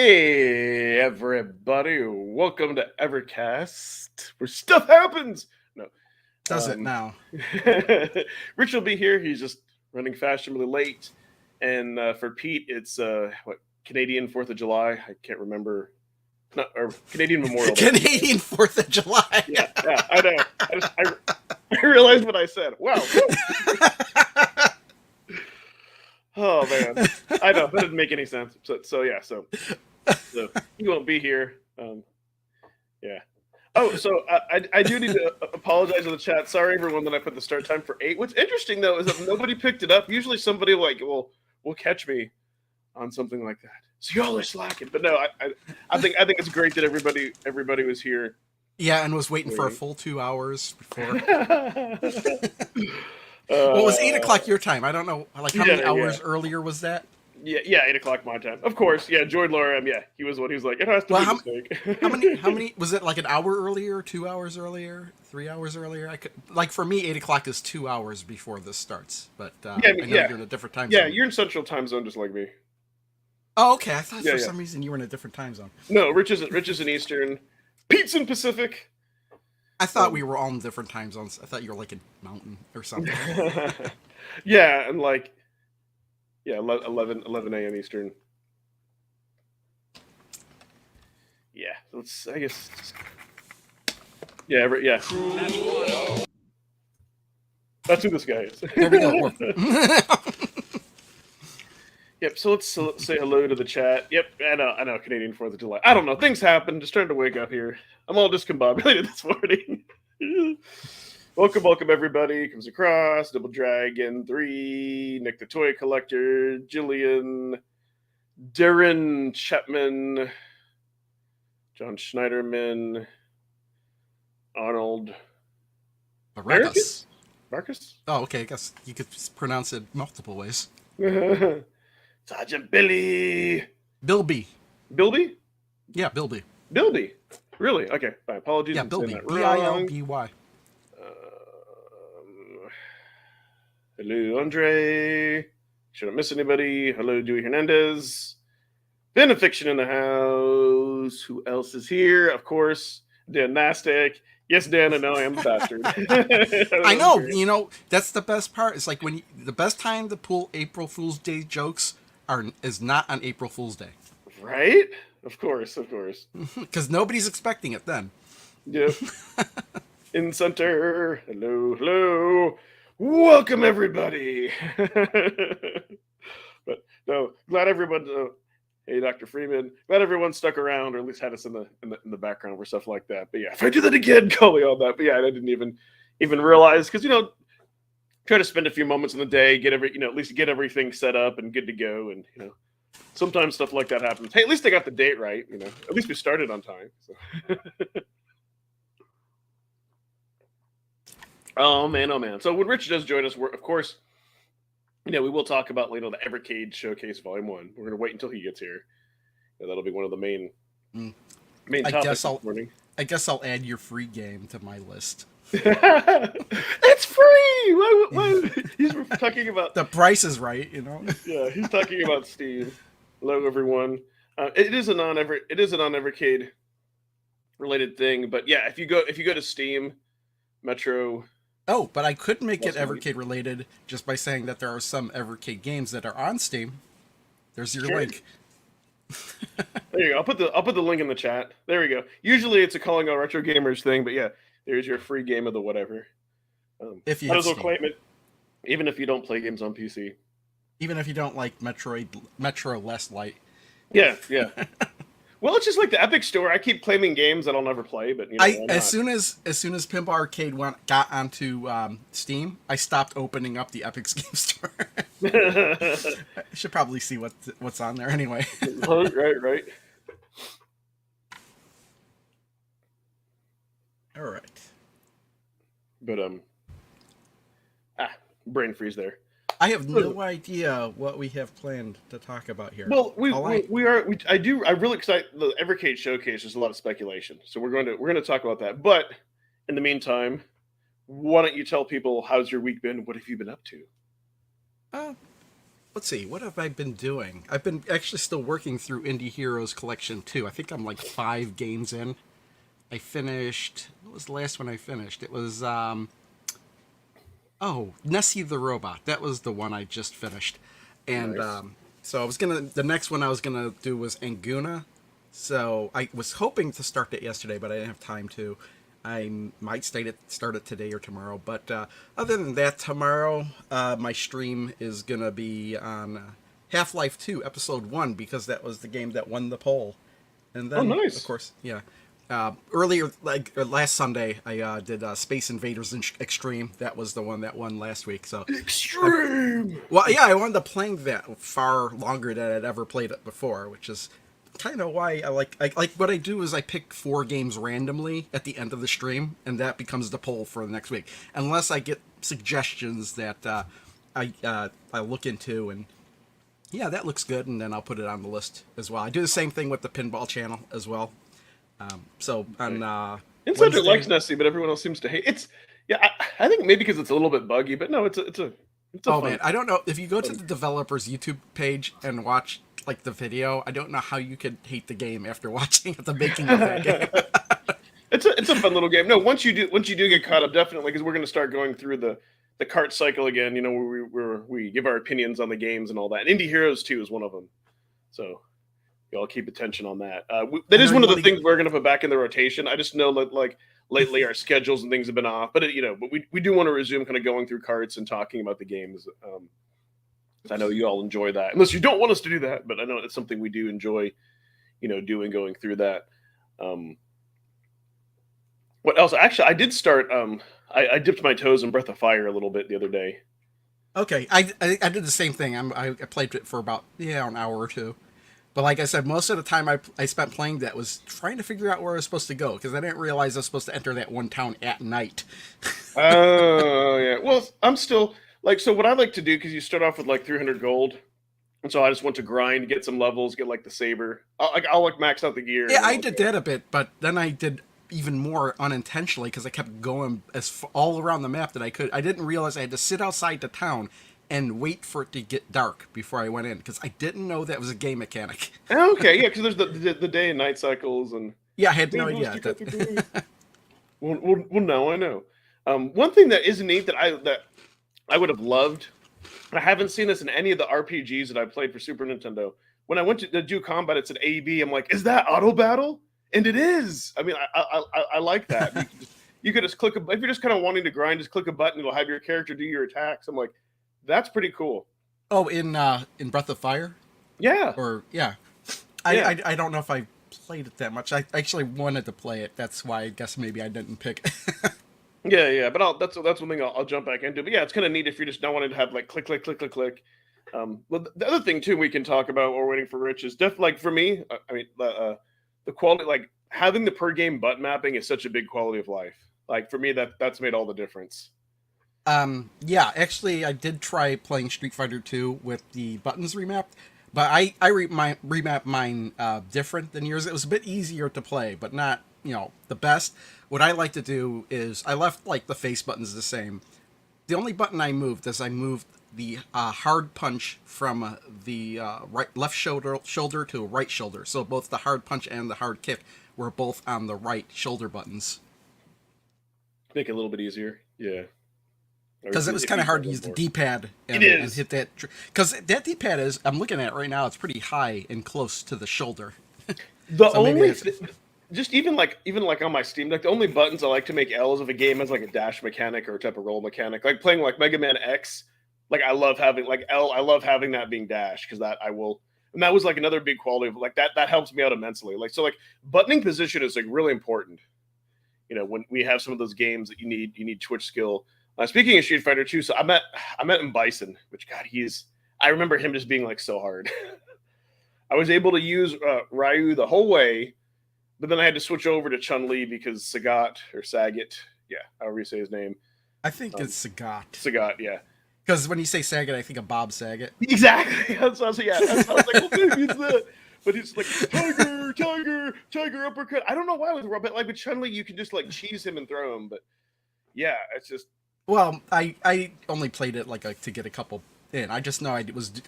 Hey, everybody! Welcome to Evercast, where stuff happens. No, Does it now? Rich will be here. He's just running fashionably late, and for Pete, it's what Canadian Fourth of July. I can't remember. Not or Canadian Memorial Day. Canadian 4th of July. Yeah, I know. I realized what I said. Wow. Oh man, I know that didn't make any sense. So he won't be here. Yeah. Oh, so I do need to apologize to the chat. Sorry, everyone, that I put the start time for 8. What's interesting though is that nobody picked it up. Usually somebody will catch me on something like that. So y'all are slacking, but no, I think it's great that everybody was here. Yeah, and was waiting for a full 2 hours before. Well, it was 8 o'clock your time. I don't know, like how many hours earlier was that? Yeah, 8 o'clock my time. Of course, yeah. Joy Lorem, yeah, he was like, it has to be a mistake. How many was it? Like an hour earlier, 2 hours earlier, 3 hours earlier? I could for me, 8 o'clock is 2 hours before this starts. But I know you're in a different time zone. Yeah, you're in Central Time Zone, just like me. Oh, okay. I thought for some reason you were in a different time zone. No, Rich is in Eastern. Pete's in Pacific. I thought we were all in different time zones. I thought you were like a mountain or something. Yeah, and 11 a.m. Eastern. Yeah, I guess. Yeah. That's who this guy is. There we go. Yep, so let's say hello to the chat. Yep, I know, Canadian 4th of July. I don't know, things happen. Just trying to wake up here. I'm all discombobulated this morning. Welcome, everybody. Comes across, Double Dragon 3, Nick the Toy Collector, Jillian, Darren Chapman, John Schneiderman, Arnold. Marcus? Oh, okay, I guess you could pronounce it multiple ways. Sergeant Billy. Bilby. Bilby? Yeah, Bilby. Bilby. Really? Okay. My apologies. Yeah, Bilby. Bilby. Hello, Andre. Shouldn't miss anybody. Hello, Dewey Hernandez. Benefiction in the house. Who else is here? Of course, Dan Nastic. Yes, Dan, I know I am the bastard. I know. Great. You know, that's the best part. It's like when the best time to pull April Fool's Day jokes is not on April Fool's Day. Right? Of course. Because nobody's expecting it then. Yep. In center. Hello. Welcome, everybody. But no, glad everyone. Hey, Dr. Freeman. Glad everyone stuck around, or at least had us in the background for stuff like that. But yeah, if I do that again, call me on that. But yeah, I didn't even realize, because try to spend a few moments in the day, at least get everything set up and good to go, and sometimes stuff like that happens. Hey, at least I got the date right. At least we started on time. So. Oh man. So when Rich does join us, of course. We will talk about the Evercade Showcase Volume 1. We're going to wait until he gets here. That'll be one of the main topics this morning. I guess I'll add your free game to my list. It's free! Why? He's talking about... The price is right, Yeah, he's talking about Steam. Hello, everyone. It is a non-Evercade related thing, but yeah, if you go to Steam, Metro... Oh, but I could make it Evercade related just by saying that there are some Evercade games that are on Steam. There's your link. There you go. I'll put the link in the chat. There we go. Usually it's a calling all retro gamers thing, but yeah, there's your free game of the whatever. If you might as well claim it, even if you don't play games on PC. Even if you don't like Metro Less Light. Yeah. Well, it's just like the Epic Store. I keep claiming games that I'll never play, but as soon as Pinball Arcade got onto Steam, I stopped opening up the Epic's Game Store. I should probably see what's on there anyway. Right. All right. But brain freeze there. I have no idea what we have planned to talk about here. Well, I'm really excited. The Evercade Showcase is a lot of speculation, so we're going to talk about that. But in the meantime, why don't you tell people how's your week been? What have you been up to? let's see, what have I been doing? I've been actually still working through Indie Heroes Collection 2. I think I'm like 5 games in. I finished. What was the last one I finished? It was oh, Nessie the Robot. That was the one I just finished. And Nice. so I was gonna. The next one I was gonna do was Anguna. So I was hoping to start it yesterday, but I didn't have time to. I might start it today or tomorrow. But other than that, tomorrow my stream is gonna be on Half-Life 2 Episode 1 because that was the game that won the poll. And Oh, then, of nice. course, yeah. Earlier, last Sunday, I did Space Invaders Extreme. That was the one that won last week. So, Extreme. well, yeah, I wound up playing that far longer than I'd ever played it before, which is kind of why I like what I do is I pick 4 games randomly at the end of the stream, and that becomes the poll for the next week. Unless I get suggestions that I look into and yeah, that looks good, and then I'll put it on the list as well. I do the same thing with the pinball channel as well. So on Insider Wednesday, likes Nessie, but everyone else seems to hate. It's yeah. I think maybe because it's a little bit buggy, but no, it's a oh fun. man, I don't know if you go to fun. the developer's YouTube page and watch like the video. I don't know how you could hate the game after watching the making of that game. It's a fun little game. No, once you do get caught up, definitely because we're going to start going through the cart cycle again. You know, where we give our opinions on the games and all that. And Indie Heroes 2 is one of them. So y'all keep attention on that. That I is know one you of want the to get. things we're going to put back in the rotation. I just know that like lately our schedules and things have been off, but but we do want to resume kind of going through carts and talking about the games. 'Cause I know you all enjoy that, unless you don't want us to do that. But I know it's something we do enjoy, doing going through that. Um, what else? Actually, I did start. I dipped my toes in Breath of Fire a little bit the other day. Okay, I did the same thing. I played it for about an hour or two. But like I said, most of the time I spent playing that was trying to figure out where I was supposed to go because I didn't realize I was supposed to enter that one town at night. Oh yeah. Well, I'm still like so. What I like to do because you start off with like 300 gold, and so I just want to grind, get some levels, get like the saber. I'll like max out the gear, Yeah, and then I I'll did go. that a bit, but then I did even more unintentionally because I kept going all around the map that I could. I didn't realize I had to sit outside the town and wait for it to get dark before I went in because I didn't know that was a game mechanic. Okay, yeah, because there's the day and night cycles and Yeah, I had no rainbows idea to cut that. through the. Well, now I know. One thing that is neat that I would have loved. I haven't seen this in any of the RPGs that I played for Super Nintendo. When I went to do combat, it said AB. I'm like, is that auto battle? And it is. I mean, I like that. You could just click if you're just kind of wanting to grind, just click a button. It'll have your character do your attacks. I'm like, that's pretty cool. Oh, in Breath of Fire, Yeah, or yeah, yeah, I don't know if I played it that much. I actually wanted to play it. That's why I guess maybe I didn't pick. yeah. But that's one thing I'll jump back into. But yeah, it's kind of neat if you're just not wanting to have like click, click, click, click, click. Well, the other thing too we can talk about while we're waiting for Rich is definitely like for me. I mean, the quality like having the per game button mapping is such a big quality of life. Like for me, that's made all the difference. Yeah, actually, I did try playing Street Fighter 2 with the buttons remapped, but I remapped mine different than yours. It was a bit easier to play, but not the best. What I like to do is I left like the face buttons the same. The only button I moved is I moved the hard punch from the left shoulder to right shoulder. So both the hard punch and the hard kick were both on the right shoulder buttons. Make it a little bit easier. Yeah. Or Because it was if kind you of hard hold to on use the more. D-pad It and is. hit that. Because that D-pad is, I'm looking at it right now, it's pretty high and close to the shoulder. The So maybe only that's. just even like on my Steam Deck, the only buttons I like to make L is if a game has like a dash mechanic or a type of roll mechanic. Like playing like Mega Man X, like I love having like L. I love having that being dash because that I will. And that was like another big quality of like that helps me out immensely. Like so, like buttoning position is like really important. When we have some of those games that you need Twitch skill. Speaking of Street Fighter 2, so I met him Bison, which God I remember him just being like so hard. I was able to use Ryu the whole way, but then I had to switch over to Chun Li because Sagat, yeah, however you say his name, I think um, it's Sagat. Sagat, yeah, Because when you say Sagat, I think of Bob Saget. exactly. That's I was like, well, maybe it's that. But it's like tiger, tiger, tiger uppercut. I don't know why with Robert like with Chun Li you can just like cheese him and throw him, but yeah, it's just Well, I only played it like to get a couple in. I just know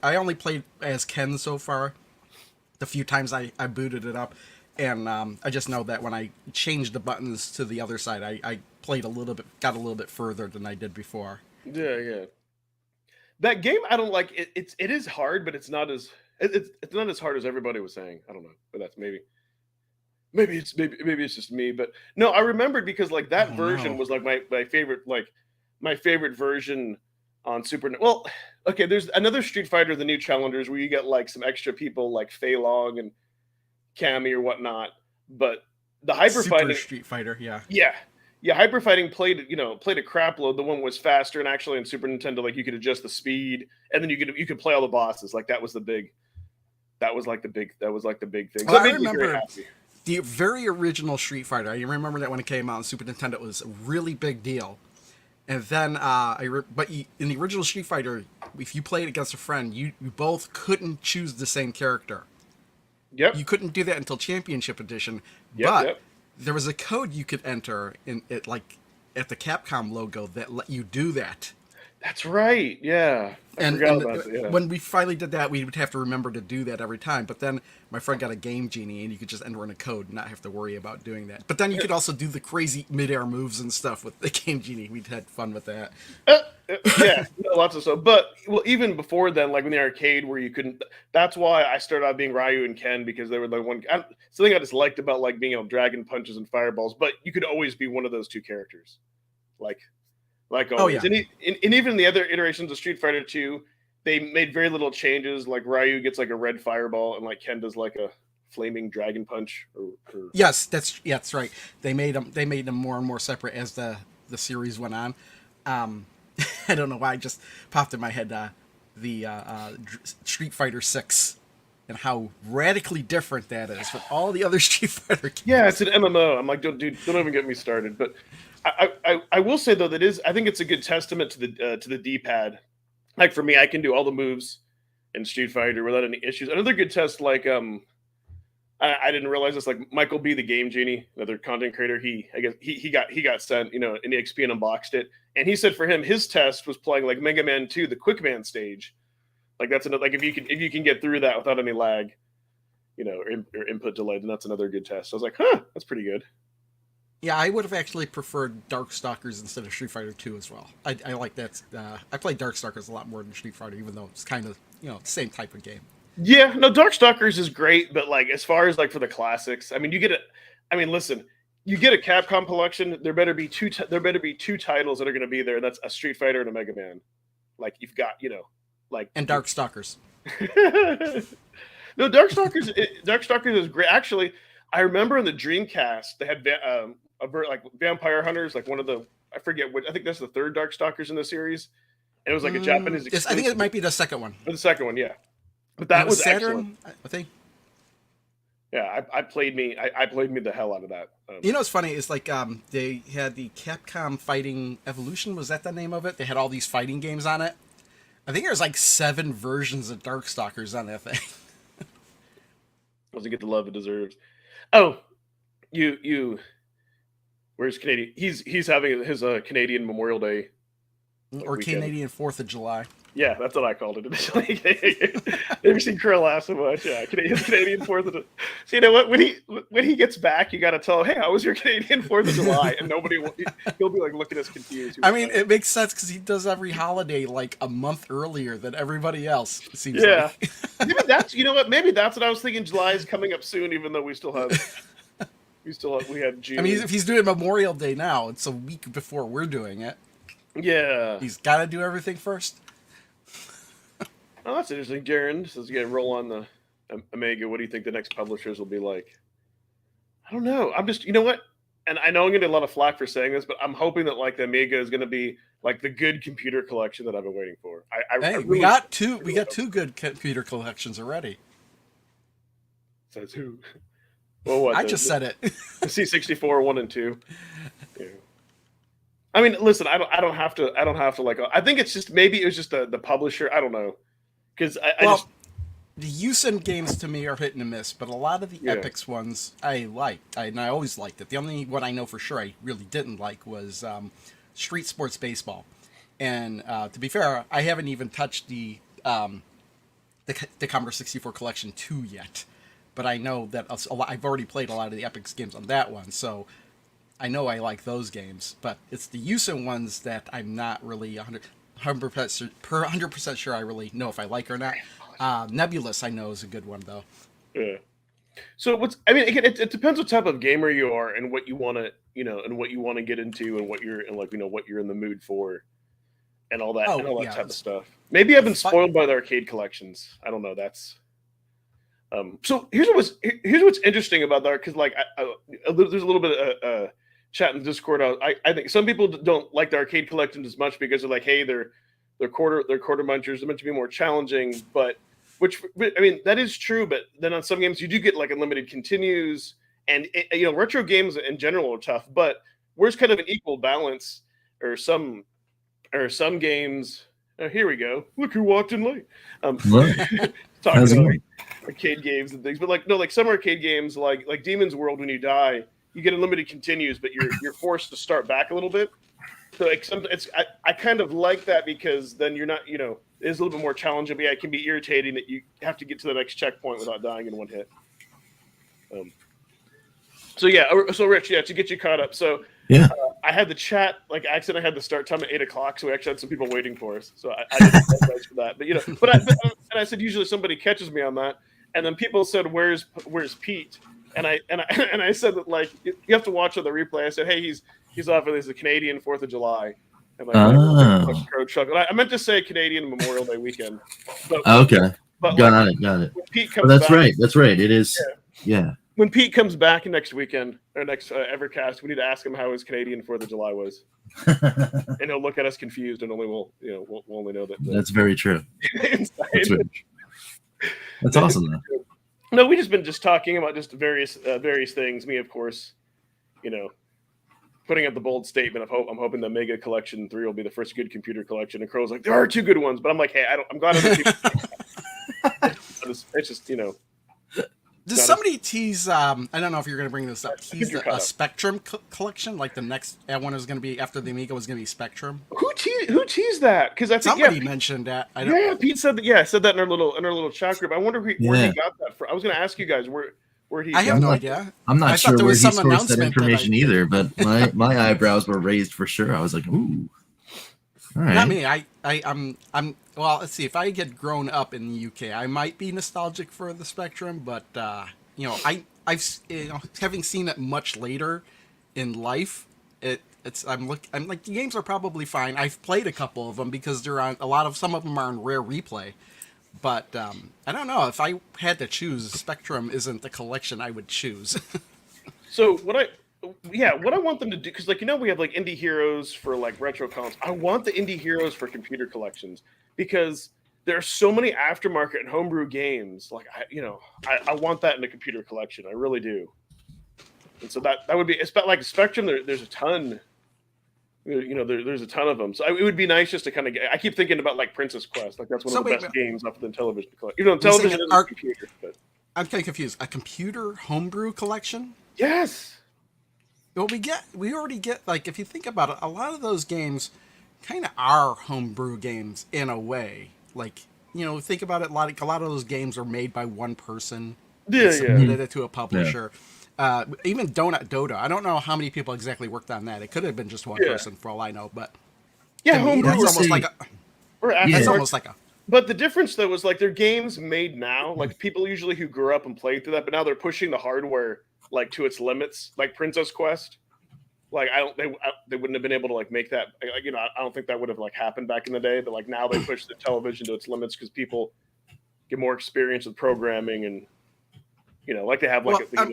I only played as Ken so far. The few times I booted it up, and I just know that when I changed the buttons to the other side, I played got a little bit further than I did before. Yeah, yeah. That game, I don't like it. It is hard, but it's not as hard as everybody was saying. I don't know, but that's maybe it's just me. But no, I remembered because like that Oh version no. was like my favorite, like my favorite version on Well, okay, there's another Street Fighter, the new Challengers, where you get like some extra people like Fei Long and Cammy or whatnot. But the hyper Super fighting, Street Fighter, yeah. yeah. Yeah, hyper fighting played a crap load. The one was faster, and actually in Super Nintendo, like you could adjust the speed, and then you could play all the bosses. Like that was like the big thing. So Well, that I made me very remember happy. the very original Street Fighter. I remember that when it came out on Super Nintendo, it was a really big deal. And then, in the original Street Fighter, if you played against a friend, you both couldn't choose the same character. Yep, You couldn't do that until Championship Edition, yep, but yep. there was a code you could enter in it, like at the Capcom logo, that let you do that. That's right. Yeah, I and forgot and about that. Yeah. when we finally did that, we would have to remember to do that every time. But then my friend got a Game Genie, and you could just enter in a code and not have to worry about doing that. But then you could also do the crazy midair moves and stuff with the Game Genie. We'd had fun with that. Yeah, no, lots of stuff. But well, even before then, like in the arcade where you couldn't. That's why I started out being Ryu and Ken because they were the one. Something I just liked about like being able to dragon punches and fireballs. But you could always be one of those two characters, like Oh always. yeah, And even the other iterations of Street Fighter Two, they made very little changes. Like Ryu gets like a red fireball, and like Ken does like a flaming dragon punch. Or yes, that's right. They made them more and more separate as the series went on. Um, I don't know why, it just popped in my head the Street Fighter Six and how radically different that is from all the other Street Fighter yeah, games. it's an MMO. I'm like, dude, don't even get me started. But I will say though that is I think it's a good testament to the D-pad. Like for me, I can do all the moves in Street Fighter without any issues. Another good test, like I didn't realize this. Like Michael B, the Game Genie, another content creator, I guess he got sent an EXP and unboxed it, and he said for him his test was playing like Mega Man 2, the Quick Man stage. Like that's another like if you can get through that without any lag, or input delay, then that's another good test. So I was like, huh, that's pretty good. Yeah, I would have actually preferred Darkstalkers instead of Street Fighter Two as well. I like that. I play Darkstalkers a lot more than Street Fighter, even though it's kind of the same type of game. Yeah, no, Darkstalkers is great, but like as far as like for the classics, I mean, you get it. I mean, listen, you get a Capcom collection. There better be two titles that are going to be there. That's a Street Fighter and a Mega Man. Like you've got, like And Darkstalkers. no, Darkstalkers is great. Actually, I remember in the Dreamcast they had like Vampire Hunters, like one of the I forget what I think that's the third Darkstalkers in the series, and it was like a Japanese Yes, I think exclusive. it might be the second one. Or the second one, yeah. But And it that was was excellent. Saturn, I think. Yeah, I played me the hell out of that. What's funny is like they had the Capcom Fighting Evolution. Was that the name of it? They had all these fighting games on it. I think there's like 7 versions of Darkstalkers on that thing. Doesn't get the love it deserves. Oh, you. Where's Canadian? He's having his Canadian Memorial Day like Or weekend. Canadian 4th of July. Yeah, that's what I called it initially. Never seen Krill laugh so much. Yeah, Canadian Fourth of. So you know what? When he gets back, you got to tell him, "Hey, how was your Canadian 4th of July?" And he'll be like looking at us confused. I mean, it makes sense because he does every holiday like a month earlier than everybody else. It seems Yeah, like. maybe that's Maybe that's what I was thinking. July is coming up soon, even though we had June. I mean, if he's doing Memorial Day now, it's a week before we're doing it. Yeah. He's got to do everything first. Oh, that's interesting. Darren says, "Yeah, roll on the Omega. What do you think the next publishers will be like?" I don't know. I'm just, you know what? And I know I'm going to get a lot of flack for saying this, but I'm hoping that like the Amiga is going to be like the good computer collection that I've been waiting for. I Hey, really, we got two. We got 2 good computer collections already. Says who? Well, what? I just said it. The C64 1 and 2. Yeah. I mean, listen, I don't have to. I don't have to like. I think it's just maybe it was just the publisher. I don't know because I Well, just the Usen games to me are hit and miss, but a lot of the Yeah. Epics ones I liked, and I always liked it. The only one I know for sure I really didn't like was Street Sports Baseball. And to be fair, I haven't even touched the Commodore 64 Collection 2 yet. But I know that I've already played a lot of the Epix games on that one, so I know I like those games. But it's the USIN ones that I'm not really 100% sure I really know if I like or not. Nebulous, I know, is a good one, though. Yeah. So I mean, again, it depends what type of gamer you are and what you want to, and what you want to get into and what you're and like, what you're in the mood for and Oh, all that yeah. type of stuff. Maybe I've been Fi- spoiled by the arcade collections. I don't know. So here's what's interesting about that, because like there's a little bit of chat in Discord. I think some people don't like the arcade collections as much because they're like, hey, they're quarter munchers. They're meant to be more challenging, but I mean that is true. But then on some games you do get like unlimited continues, and retro games in general are tough. But where's kind of an equal balance, or some games. Oh, here we go. Look who walked in late. What? Talking How's it about going? arcade games and things, but like no, like some arcade games, like Demon's World, when you die, you get unlimited continues, but you're forced to start back a little bit. So like I kind of like that, because then you're not, it's a little bit more challenging. But yeah, it can be irritating that you have to get to the next checkpoint without dying in one hit. So yeah, so Rich, yeah, to get you caught up. So Yeah. I had the chat, like I accidentally had the start time at 8 o'clock, so we actually had some people waiting for us. So I didn't apologize for that. But and I said usually somebody catches me on that, and then people said, "Where's Pete?" And I said that, like, you have to watch on the replay. I said, "Hey, he's off. There's a Canadian 4th of July." And like, Oh. Crow Chuck. I meant to say Canadian Memorial Day weekend. But Okay. Got like, it. Got it. when Pete Oh, comes that's back, right. That's right. It is. Yeah. when Pete comes back next weekend or next Evercast, we need to ask him how his Canadian 4th of July was, and he'll look at us confused, and we'll only know that. That's very true. Inside. That's very true. That's awesome, though. No, we just been talking about just various things. Me, of course, putting up the bold statement of hope. I'm hoping the Mega Collection 3 will be the first good computer collection. And Crow's like, there are 2 good ones, but I'm like, hey, I'm glad other people. It's just Does somebody tease? I don't know if you're going to bring this up. Tease a Spectrum collection, like the next one is going to be after the Amiga was going to be Spectrum. Who teased that? Because I think somebody mentioned that. Pete said that. Yeah, said that in our little chat group. I wonder where he got that from. I was going to ask you guys where he. I have no idea. I'm not sure where he sourced that information either, but my eyebrows were raised for sure. I was like, ooh. All right. Not me. I'm well. Let's see. If I get grown up in the UK, I might be nostalgic for the Spectrum, but I've having seen it much later in life. I'm like, the games are probably fine. I've played a couple of them because they're on some of them are on rare replay. But I don't know, if I had to choose, Spectrum isn't the collection I would choose. So what I want them to do, because we have like indie heroes for like retro cons. I want the indie heroes for computer collections, because there are so many aftermarket and homebrew games. Like I want that in a computer collection. I really do. And so that would be, it's about like Spectrum. There's a ton. There's a ton of them. So it would be nice just to kind of get. I keep thinking about like Princess Quest. Like that's one of the best games off of the television. Television is a computer. But I'm kind of confused. A computer homebrew collection? Yes. Well, we already get, like, if you think about it, a lot of those games kind of are homebrew games in a way. Like, think about it, a lot of those games are made by one person. Yeah, submitted it to a publisher. Yeah. Even Donut Dodo. I don't know how many people exactly worked on that. It could have been just one person for all I know, but homebrew. That's almost like a. That's almost like a. But the difference, though, is like they're games made now. Like people usually who grew up and played through that, but now they're pushing the hardware like to its limits, like Princess Quest. Like they wouldn't have been able to like make that. I don't think that would have like happened back in the day. But like now they push the television to its limits because people get more experience with programming, and like they have like a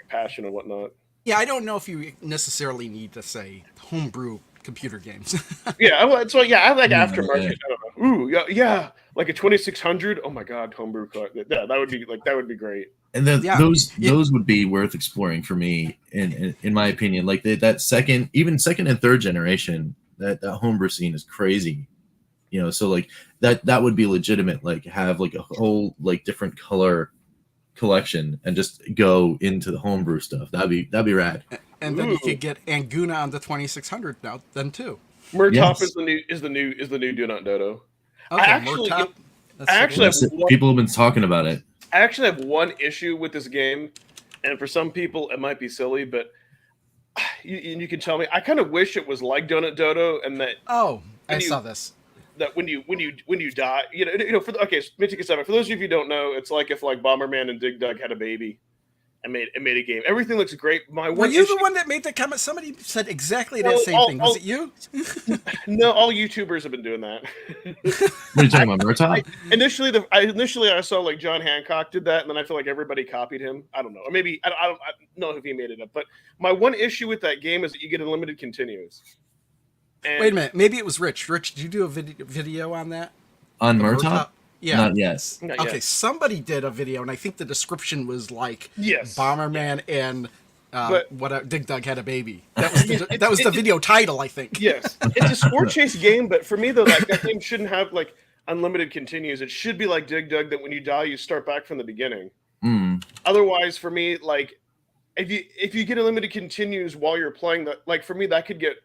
passion and whatnot. Yeah, I don't know if you necessarily need to say homebrew computer games. I like aftermarket. I don't know. Ooh, yeah, like a 2600. Oh my god, homebrew. Yeah, that would be great. And then those would be worth exploring for me, in my opinion. Like that second and third generation, that homebrew scene is crazy. So like that would be legitimate. Like have like a whole like different color collection and just go into the homebrew stuff. That'd be rad. And then you could get Anguna on the 2600 now then too. Murtop Yes. is the new Do Not Dodo. Okay, I actually, Murtop. I actually have Yes, people have been talking about it. I actually have one issue with this game, and for some people it might be silly, but you can tell me. I kind of wish it was like Donut Dodo, and that Oh, I when saw you this. when you die, for okay, Mythic 7. For those of you who don't know, it's like if like Bomberman and Dig Dug had a baby and made a game. Everything looks great. My Were one you issue, the one that made the comment? Somebody said exactly that well, same thing. Was it you? no, all YouTubers have been doing that. What are you talking about, Murtaugh? Initially I saw like John Hancock did that, and then I feel like everybody copied him. I don't know, or maybe I don't know if he made it up. But my one issue with that game is that you get unlimited continues. And Wait a minute. Maybe it was Rich. Rich, did you do a video on that? On The Murtaugh? Yeah. Not yet. Not yet. Okay, somebody did a video, and I think the description was like Yes. Bomberman and But- Dig Dug had a baby. That was the video title, I think. Yes, it's a score chase game, but for me though, like that game shouldn't have like unlimited continues. It should be like Dig Dug, that when you die, you start back from the beginning. Mm. Otherwise, for me, like if you get unlimited continues while you're playing, that like for me that could get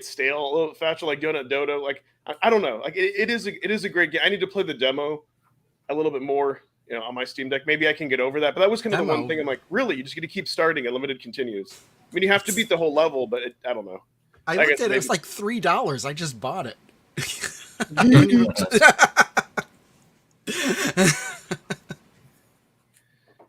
stale a little faster, like Donut Dodo. Like I don't know, like it is a great game. I need to play the demo a little bit more, on my Steam Deck. Maybe I can get over that. But that was kind of the one thing I'm like, really, you just get to keep starting unlimited continues. I mean, you have to beat the whole level, but I don't know. I looked at it. It was like $3. I just bought it.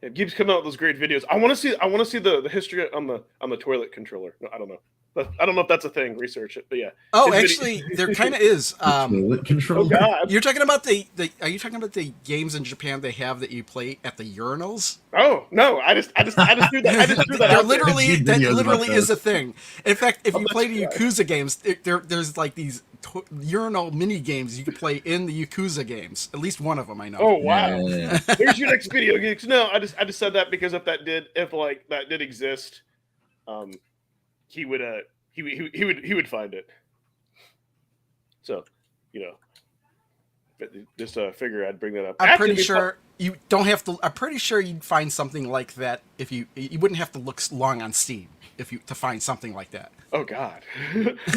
It keeps coming out with those great videos. I want to see the history on the toilet controller. No, I don't know. But I don't know if that's a thing. Research it. But yeah. Oh, actually, there kind of is. Toilet controller? Oh God. You're talking about are you talking about the games in Japan they have that you play at the urinals? Oh no! I just threw that. I just threw that. That out there. literally about is a thing. In fact, if you let's play the try. Yakuza games, there's like these urinal mini games you can play in the Yakuza games. At least one of them I know. Oh wow! Yeah. There's your next video, geeks. No, I just said that because if that did exist, he would he would find it. So, just figure I'd bring that up. I'm Actually, pretty sure you don't have to. I'm pretty sure you'd find something like that if you wouldn't have to look long on Steam to find something like that. Oh God!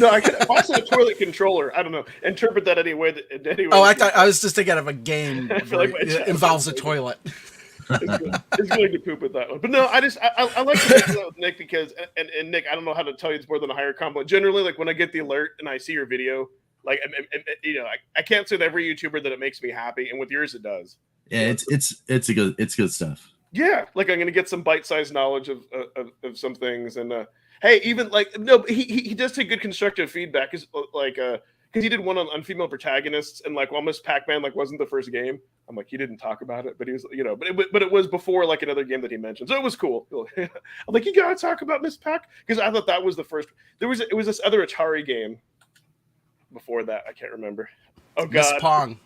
No, I could also a toilet controller. I don't know. Interpret that any way. Oh, I thought I was just thinking of a game I feel where like my it chat involves a sounds toilet. It's going to poop with that one. But no, I like to make that with Nick because and Nick, I don't know how to tell you it's more than a higher compliment. Generally, like when I get the alert and I see your video, like I can't say with every YouTuber that it makes me happy, and with yours it does. Yeah, it's good stuff. Yeah, like I'm gonna get some bite-sized knowledge of some things, and hey, even like no, he does take good constructive feedback, because he did one on female protagonists, and like while Miss Pac-Man like wasn't the first game, I'm like, he didn't talk about it, but he was but it was before like another game that he mentioned, so it was cool. I'm like, you gotta talk about Miss Pac, because I thought that was the first. It was this other Atari game before that, I can't remember. Oh God,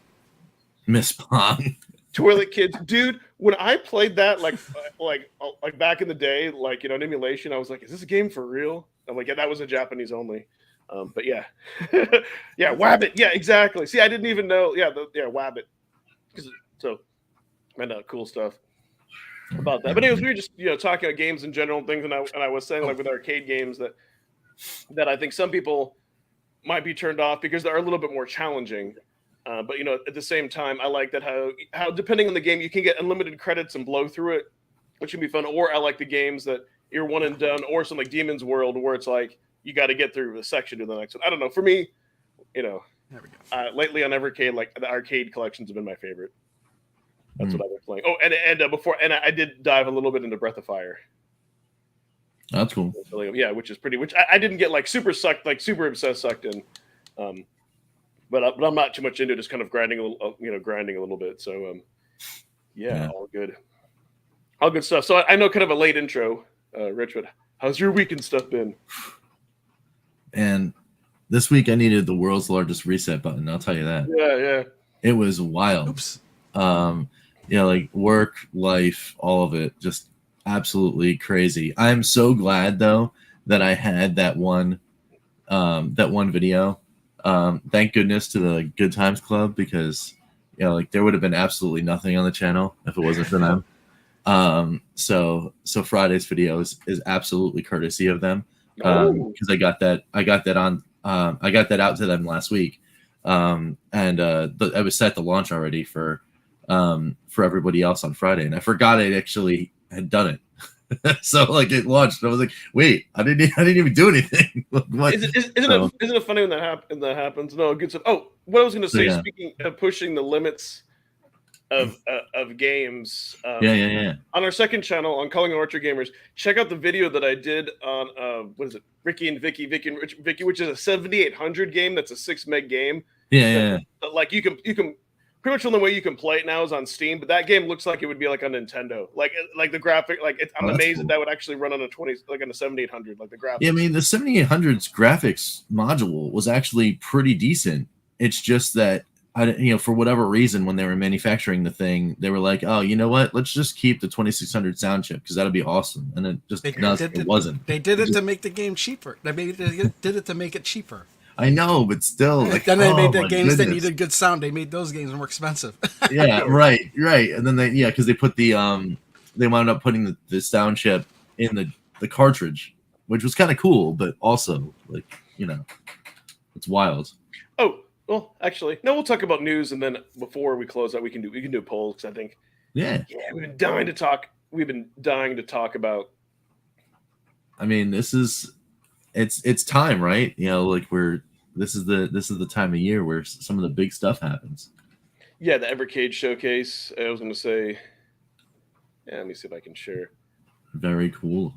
Miss Pong. Toilet Kids, dude. When I played that, like back in the day, like in emulation, I was like, "Is this a game for real?" I'm like, "Yeah, that was a Japanese only." But yeah, yeah, Wabbit, yeah, exactly. See, I didn't even know. Yeah, Wabbit. So, and cool stuff about that. But anyways, we were just talking about games in general and things, and I was saying like with arcade games that I think some people might be turned off because they're a little bit more challenging. But at the same time, I like that how depending on the game, you can get unlimited credits and blow through it, which can be fun. Or I like the games that you're one and done, or some like Demon's World, where it's like you got to get through a section to the next one. I don't know. For me, There we go. lately on Evercade, like the arcade collections have been my favorite. That's what I've been playing. Oh, and before, and I did dive a little bit into Breath of Fire. That's cool. Yeah, which I didn't get like super obsessed sucked in. But I'm not too much into it, just kind of grinding a little bit. So, yeah, all good stuff. So I know kind of a late intro, Rich, but how's your week and stuff been? And this week I needed the world's largest reset button. I'll tell you that. Yeah. It was wild. Oops. Like work, life, all of it, just absolutely crazy. I'm so glad though that I had that one video. Thank goodness to the Good Times Club, because there would have been absolutely nothing on the channel if it wasn't for them. So Friday's video is absolutely courtesy of them, because I got that I got that out to them last week, and I was set to launch already for everybody else on Friday, and I forgot I actually had done it. So like it launched, and I was like, "Wait, I didn't even do anything." Isn't it funny when that happens? No, good stuff. Oh, what I was going to say, speaking of pushing the limits of games, yeah. On our second channel on Calling Orchard Gamers, check out the video that I did on what is it, Ricky and Vicky, which is a 7800 game. That's a 6 meg game. Yeah. Like you can pretty much the only way you can play it now is on Steam, but that game looks like it would be like on Nintendo. Like the graphic, I'm amazed that would actually run on a 7800. Like the graphics. Yeah, I mean the 7800's graphics module was actually pretty decent. It's just that for whatever reason, when they were manufacturing the thing, they were like, "Oh, you know what? Let's just keep the 2600 sound chip because that'll be awesome." And it just it wasn't. They did it to make the game cheaper. They did it to make it cheaper. I know, but still, like, then they made the games that needed good sound. They made those games more expensive. Yeah, right. And then because they put they wound up putting the sound chip in the cartridge, which was kind of cool, but also it's wild. Oh, well, actually, no. We'll talk about news, and then before we close out, we can do a poll because I think we've been dying to talk. We've been dying to talk about. I mean, it's time, right? This is the time of year where some of the big stuff happens. Yeah, the Evercade showcase. I was going to say. Yeah, let me see if I can share. Very cool.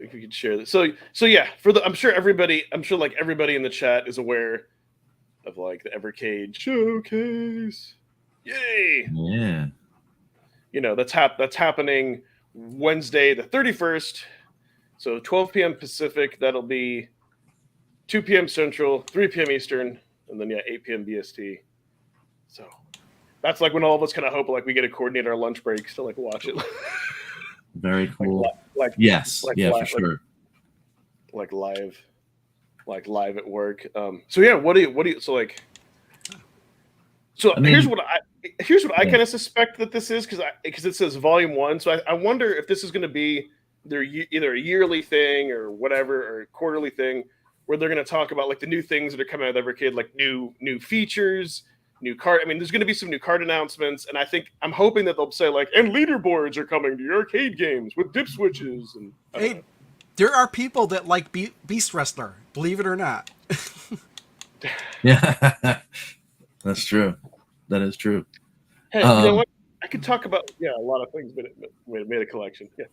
If we could share this. So yeah, I'm sure everybody in the chat is aware of like the Evercade showcase. Yay! Yeah. That's happening Wednesday the 31st. So 12 p.m. Pacific, that'll be 2 p.m. Central, 3 p.m. Eastern, and then 8 p.m. BST. So that's like when all of us kind of hope like we get to coordinate our lunch breaks to like watch it. Very cool. Yes. For sure. Like live at work. So yeah, what do you So I mean, here's what I kind of suspect that this is because it says Volume 1. So I wonder if this is going to be either a yearly thing or whatever, or a quarterly thing where they're going to talk about like the new things that are coming out of Evercade, like new features, new card. I mean, there's going to be some new card announcements, and I'm hoping that they'll say like, and leaderboards are coming to your arcade games with dip switches. And hey, there are people that like Beast Wrestler, believe it or not. Yeah, that's true. That is true. Hey, you know what? I could talk about a lot of things, but made a collection. Yeah.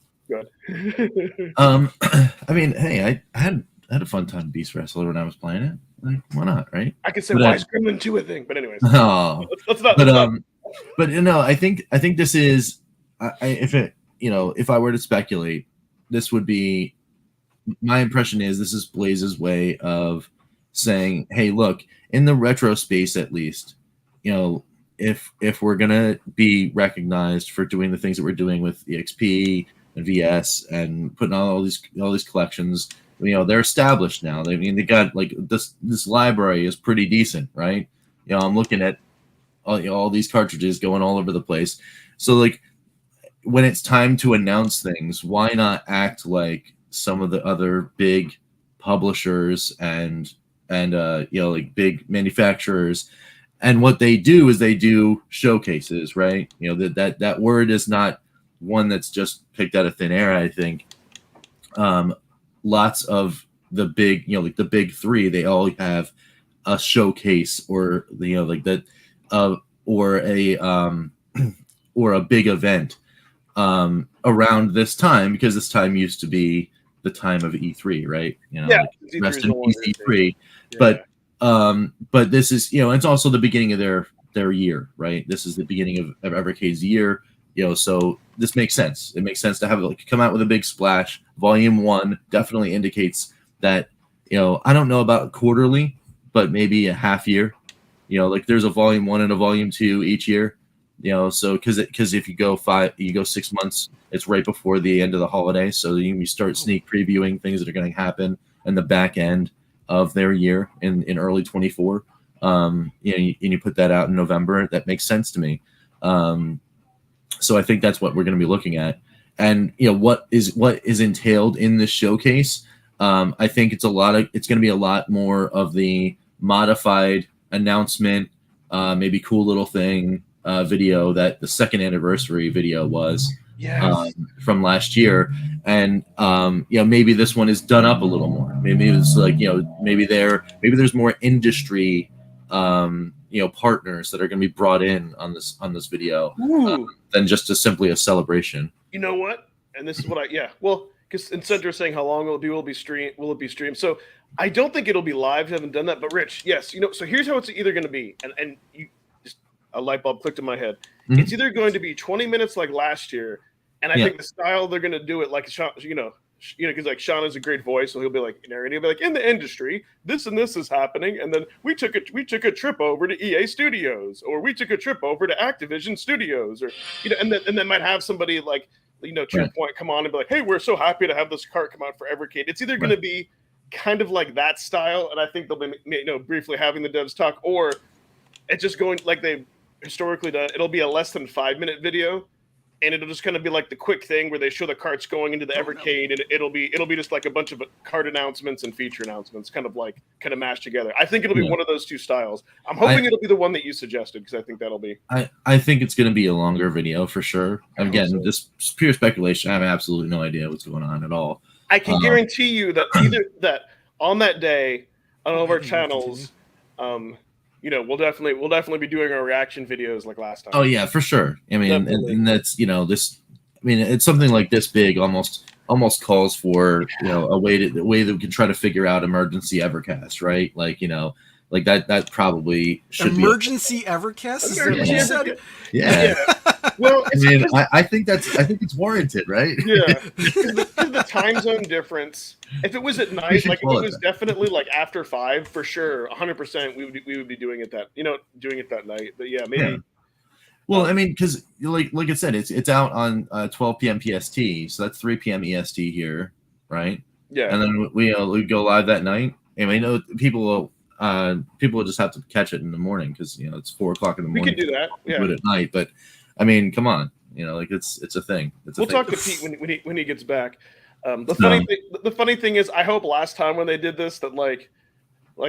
I mean, hey, I had a fun time Beast Wrestler when I was playing it. Like, why not, right? I could say why is Gremlin 2 a thing, but anyways. Oh, let's not. But I think this is, if I were to speculate, this would be, my impression is this is Blaze's way of saying, hey, look, in the retro space at least, if we're gonna be recognized for doing the things that we're doing with EXP and VS and putting out all these collections, they're established now. They got like this library is pretty decent, right? I'm looking at all these cartridges going all over the place. So like when it's time to announce things, why not act like some of the other big publishers and like big manufacturers? And what they do is they do showcases, right? That word is not one that's just picked out of thin air. I think lots of the big, like the big three, they all have a showcase or like that, or a big event around this time, because this time used to be the time of E3, right? Rest in peace E3, yeah. But this is, it's also the beginning of their year, right? This is the beginning of Evercade's year, so this makes sense. It makes sense to have it come out with a big splash. Volume 1 definitely indicates that, I don't know about quarterly, but maybe a half year, like there's a Volume 1 and a Volume 2 each year, so because if you go 6 months, it's right before the end of the holiday, so you start sneak previewing things that are going to happen in the back end of their year in early 24. And you put that out in November. That makes sense to me. So I think that's what we're going to be looking at. And what is entailed in this showcase. I think it's going to be a lot more of the modified announcement, maybe cool little thing video that the second anniversary video was Yes. from last year. And maybe this one is done up a little more. Maybe it's like, maybe there's more industry partners that are going to be brought in on this video than just simply a celebration. You know what? And this is what well, because Incentra saying how long will it be streamed? So I don't think it'll be live. I haven't done that, but Rich, yes, so here's how it's either going to be, and you just a light bulb clicked in my head. Mm-hmm. It's either going to be 20 minutes like last year, and I think the style they're going to do it like because like Sean has a great voice, so he'll be like narrating, he'll be like, in the industry, this and this is happening, and then we took a trip over to EA Studios, or we took a trip over to Activision Studios, or and then might have somebody like to your point come on and be like, hey, we're so happy to have this cart come out for Evercade. It's either going to be kind of like that style, and I think they'll be briefly having the devs talk, or it's just going like they've historically done. It'll be a less than 5-minute video. And it'll just kind of be like the quick thing where they show the carts going into the Evercade, and it'll be just like a bunch of cart announcements and feature announcements, kind of mashed together. I think it'll be one of those two styles. I'm hoping it'll be the one that you suggested, because I think that'll be. I think it's going to be a longer video for sure. Again, just pure speculation. I have absolutely no idea what's going on at all. I can guarantee you that either that on that day on all of our channels, we'll definitely be doing our reaction videos like last time. Oh yeah, for sure. I mean, and that's this. I mean, it's something like this big almost calls for a way that we can try to figure out emergency Evercast, right? Like like that probably should emergency Evercast. Is that what you said? Yeah. Well, I think it's warranted, right? Yeah, because the time zone difference. If it was at night, like if it was definitely like after 5, for sure, 100%, we would be doing it that night. But yeah, maybe. Yeah. Well, I mean, because like I said, it's out on 12 p.m. PST, so that's 3 p.m. EST here, right? Yeah. And then we go live that night, and I know people will just have to catch it in the morning because it's 4 o'clock in the morning. We can do that. Yeah. Do it at night, but I mean, come on, it's a thing. We'll talk to Pete when he gets back. The funny thing is, I hope last time when they did this that like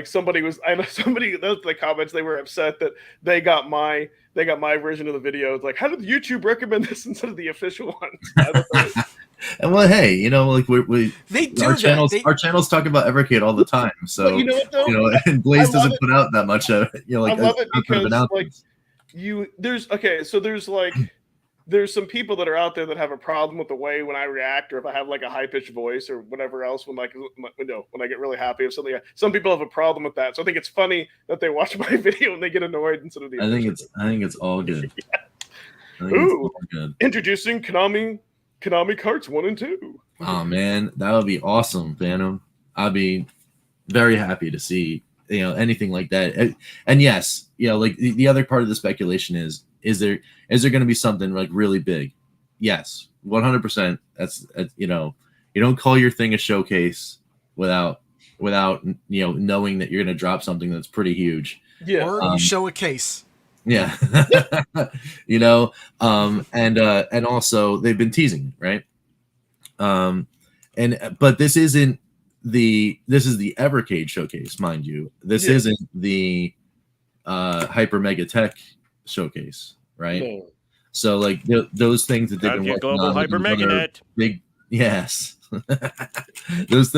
somebody was, I know somebody, those the comments, they were upset that they got my version of the video. It's like, how did YouTube recommend this instead of the official one? And well, hey, like they do our channels talk about Evercade all the time. So but you know what though? And Blaze doesn't put out that much I love it because there's some people that are out there that have a problem with the way when I react, or if I have like a high pitched voice or whatever else, when I get really happy of something. Some people have a problem with that, so I think it's funny that they watch my video and they get annoyed instead of the. I think it's all good. Yeah. Ooh, good. Introducing Konami Carts 1 and 2. Oh man, that would be awesome, Phantom. I'd be very happy to see anything like that. And yes, like the other part of the speculation is there going to be something like really big? Yes, 100%. That's you don't call your thing a showcase without knowing that you're going to drop something that's pretty huge. Yeah, or you show a case. Yeah. And also they've been teasing, right? But this is the Evercade showcase, mind you. This isn't the Hyper Mega Tech showcase, right? No. So like those things that they've been working global on, Hyper Meganet. Big, yes. those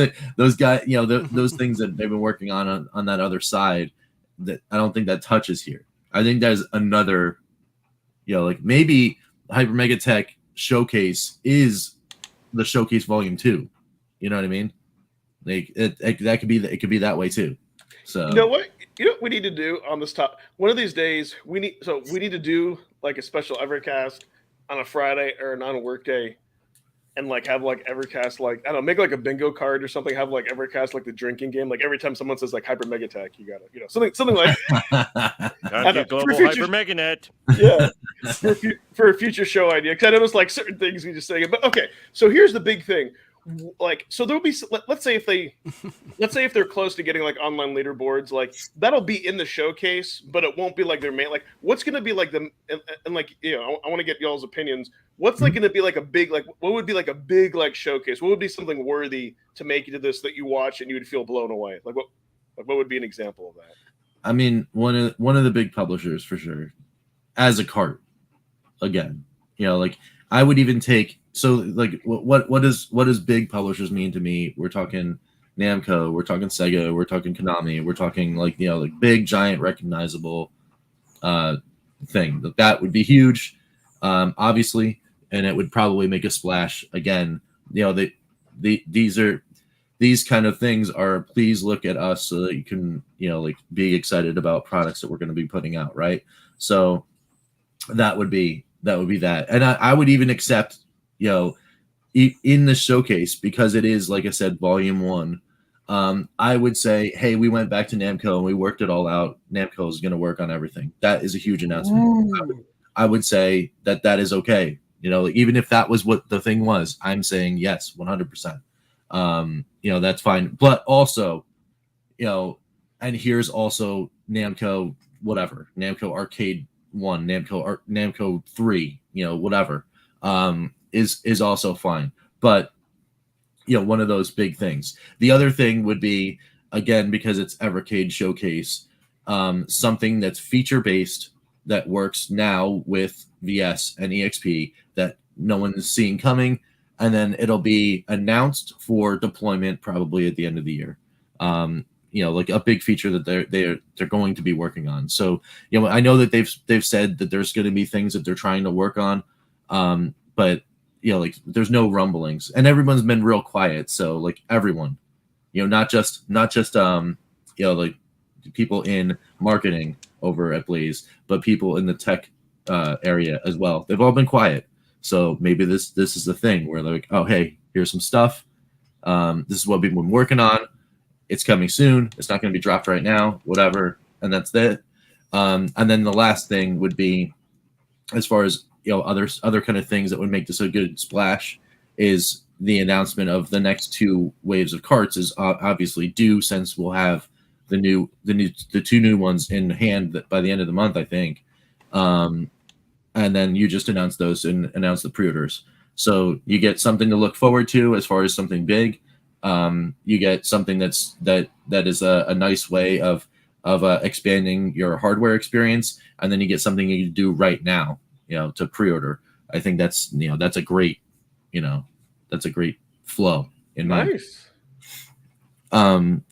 guys, those things that they've been working on that other side, that I don't think that touches here. I think there's another, like maybe Hyper Mega Tech showcase is the showcase volume 2. You know what I mean? Like it could be that way too. So you know what we need to do on this top. One of these days we need to do like a special Evercast on a Friday or on a work day, and like have like Evercast, like I don't know, make like a bingo card or something. Have like Evercast like the drinking game. Like every time someone says like Hyper Mega Tech, you gotta something like global Hyper Meganet. Yeah, for a future show idea. Because I know it's like certain things we just say. But okay, so here's the big thing. like, so there'll be, let's say if they're close to getting like online leaderboards, like that'll be in the showcase, but it won't be like their main, like what's going to be like and like, I want to get y'all's opinions. What's like going to be like a big, like what would be like a big like showcase? What would be something worthy to make you to this that you watch and you would feel blown away? Like what would be an example of that? I mean, one of the big publishers for sure, as a cart. Again, like I would even take, so like what does big publishers mean to me? We're talking Namco, we're talking Sega, we're talking Konami, we're talking like like big giant recognizable thing. That would be huge, obviously, and it would probably make a splash again. These kind of things are, please look at us so that you can like be excited about products that we're going to be putting out, right? So that would be that. And I would even accept in the showcase, because it is, like I said, volume 1. I would say, hey, we went back to Namco and we worked it all out. Namco is going to work on everything. That is a huge announcement. I would say that is okay. Even if that was what the thing was, I'm saying yes, 100%. That's fine. But also, and here's also Namco, whatever, Namco Arcade 1, Namco 3, whatever, is also fine. But one of those big things. The other thing would be, again, because it's Evercade Showcase, something that's feature based that works now with VS and EXP that no one is seeing coming, and then it'll be announced for deployment probably at the end of the year. Like a big feature that they're going to be working on. So, I know that they've said that there's going to be things that they're trying to work on, but like there's no rumblings, and everyone's been real quiet. So like everyone, not just like people in marketing over at Blaze, but people in the tech area as well. They've all been quiet. So maybe this is the thing where they're like, oh hey, here's some stuff. This is what we've been working on. It's coming soon. It's not going to be dropped right now, whatever. And that's it. And then the last thing would be, as far as other kind of things that would make this a good splash, is the announcement of the next 2 waves of carts is obviously due, since we'll have the 2 new ones in hand by the end of the month, I think. And then you just announce those and announce the pre-orders. So you get something to look forward to as far as something big. You get something that is a nice way of expanding your hardware experience, and then you get something you can do right now, to pre-order. I think that's a great flow in my. Nice.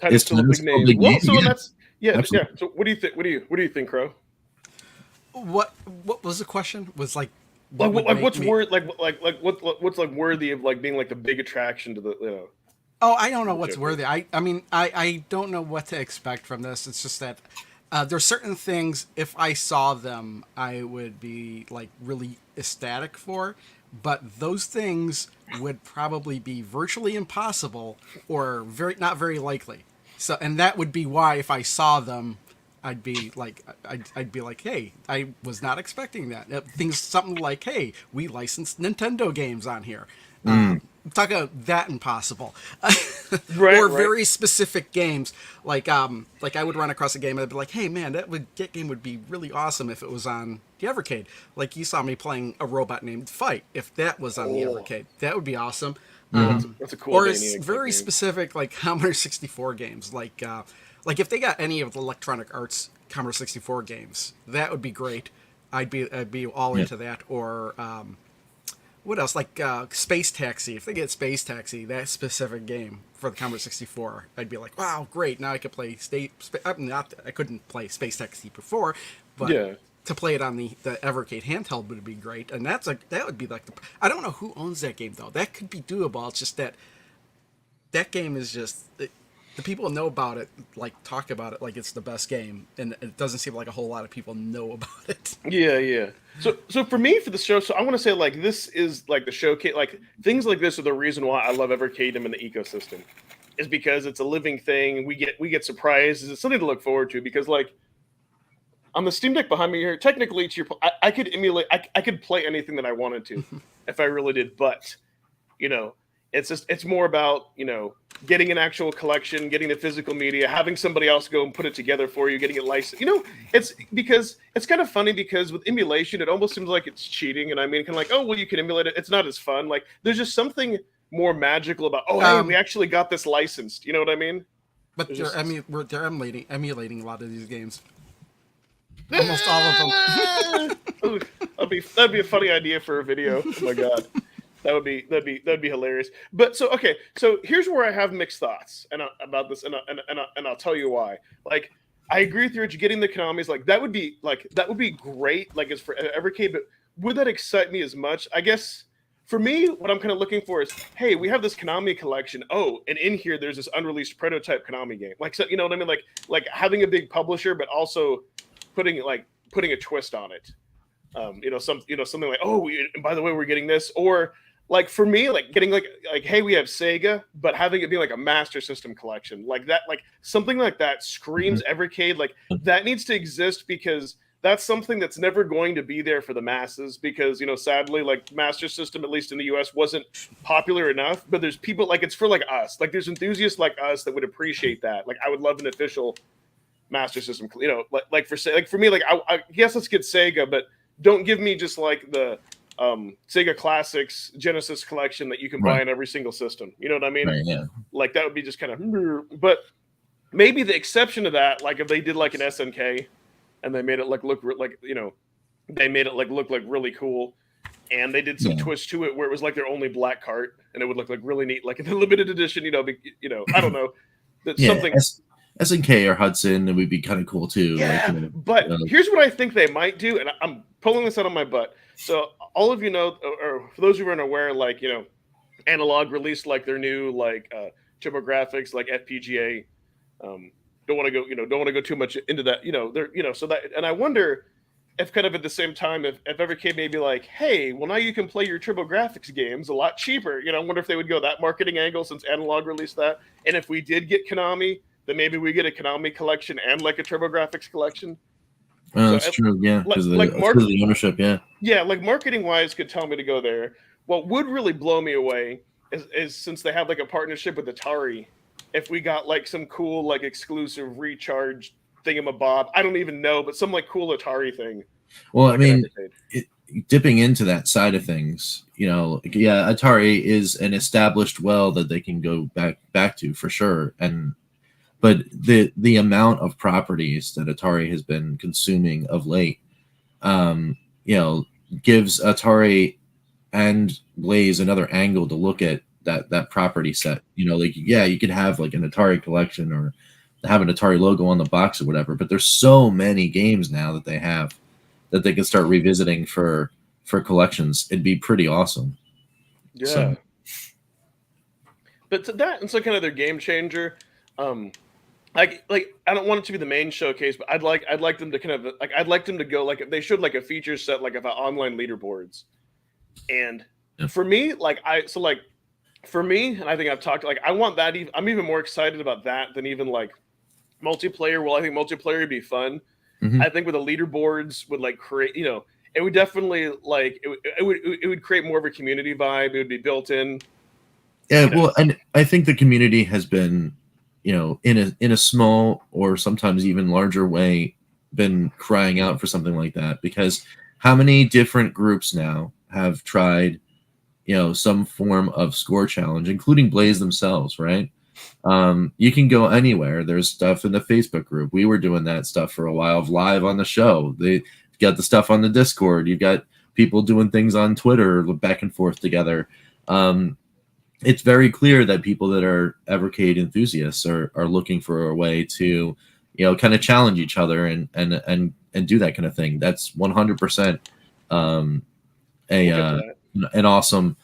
It's still a big name. Well, so yeah. that's Absolutely. yeah. So what do you think? What do you think, Crow? What was the question? Was like what's worth what's like worthy of like being like the big attraction to the Oh, I don't know what's worthy. I mean, I don't know what to expect from this. It's just that there's certain things, if I saw them, I would be like really ecstatic for. But those things would probably be virtually impossible or not very likely. So, and that would be why if I saw them, I'd be like, hey, I was not expecting that. Something like, hey, we licensed Nintendo games on here. Talk about that impossible, or very specific games. Like I would run across a game and I'd be like, "Hey man, that game would be really awesome if it was on the Evercade." Like you saw me playing a robot named Fight. If that was on the Evercade, that would be awesome. That's a cool. Or very specific, like Commodore 64 games. Like if they got any of the Electronic Arts Commodore 64 games, that would be great. I'd be all into that. Or what else? Like Space Taxi. If they get Space Taxi, that specific game for the Commodore 64, I'd be like, wow, great. Now I could play I couldn't play Space Taxi before, but to play it on the Evercade handheld would be great. And that would be like I don't know who owns that game though. That could be doable. It's just that game is just the people know about it, like talk about it like it's the best game, and it doesn't seem like a whole lot of people know about it. Yeah. So for me, for the show, so I want to say like this is like the showcase, like things like this are the reason why I love Evercade and the ecosystem, is because it's a living thing. We get surprises. It's something to look forward to, because like on the Steam Deck behind me here, technically I could emulate, I could play anything that I wanted to if I really did, but it's more about, getting an actual collection, getting the physical media, having somebody else go and put it together for you, getting it licensed. It's because it's kind of funny because with emulation, it almost seems like it's cheating. And I mean, kind of like, oh, well, you can emulate it. It's not as fun. Like there's just something more magical about, oh, hey, we actually got this licensed. You know what I mean? But they're emulating a lot of these games. Almost all of them. That'd be a funny idea for a video. Oh my god. That'd be hilarious. But so here's where I have mixed thoughts about this, and I'll tell you why. Like, I agree with you, Rich. Getting the Konami's that would be great. Like, as for Evercade, but would that excite me as much? I guess for me, what I'm kind of looking for is, hey, we have this Konami collection. Oh, and in here there's this unreleased prototype Konami game. Like, so, you know what I mean? Like having a big publisher, but also putting a twist on it. Something like, oh, and by the way, we're getting this, or like for me, like getting like hey, we have Sega, but having it be like a Master System collection, like that, like something like that screams Evercade. Like that needs to exist because that's something that's never going to be there for the masses because sadly, like Master System, at least in the US, wasn't popular enough. But there's people like it's for like us, like there's enthusiasts like us that would appreciate that. Like I would love an official Master System, like for me, like I guess let's get Sega, but don't give me just like the Sega Classics Genesis collection that you can buy in every single system. You know what I mean? Right, yeah. Like that would be just kind of. But maybe the exception to that, like if they did like an SNK, and they made it look like they made it look like really cool, and they did some twist to it where it was like their only black cart, and it would look like really neat, like in the limited edition. I don't know. That's something. SNK or Hudson, it would be kind of cool too. Yeah, but here's what I think they might do, and I'm pulling this out of my butt. So all of you know, or for those who aren't aware, like Analog released like their new like TurboGrafx, like FPGA. Don't want to go too much into that. So that, and I wonder if kind of at the same time, if Evercade may be like, hey, well now you can play your TurboGrafx games a lot cheaper. I wonder if they would go that marketing angle since Analog released that, and if we did get Konami, then maybe we get a Konami collection and like a TurboGrafx collection. That's true, yeah, because of the ownership, yeah. Yeah, like marketing wise could tell me to go there. What would really blow me away is since they have like a partnership with Atari, if we got like some cool like exclusive recharge thingamabob, I don't even know, but some like cool Atari thing. Well, I mean, dipping into that side of things, Atari is an established well that they can go back to for sure, but the amount of properties that Atari has been consuming of late, gives Atari and Blaze another angle to look at that property set. You could have like an Atari collection or have an Atari logo on the box or whatever, but there's so many games now that they have that they can start revisiting for collections. It'd be pretty awesome. Yeah. So. But to that, and so kind of their game changer. Like I don't want it to be the main showcase, but I'd like them to kind of like I'd like them to go like if they showed like a feature set like of online leaderboards, and for me and I think I've talked like I want that. I'm even more excited about that than even like multiplayer. Well, I think multiplayer would be fun. Mm-hmm. I think with the leaderboards would like create it would definitely like it would create more of a community vibe. It would be built in. Yeah, well, and I think the community has been, in a small or sometimes even larger way, been crying out for something like that, because how many different groups now have tried, some form of score challenge, including Blaze themselves, right? You can go anywhere. There's stuff in the Facebook group. We were doing that stuff for a while live on the show. They got the stuff on the Discord. You've got people doing things on Twitter back and forth together. It's very clear that people that are Evercade enthusiasts are looking for a way to, kind of challenge each other and do that kind of thing. That's 100% an awesome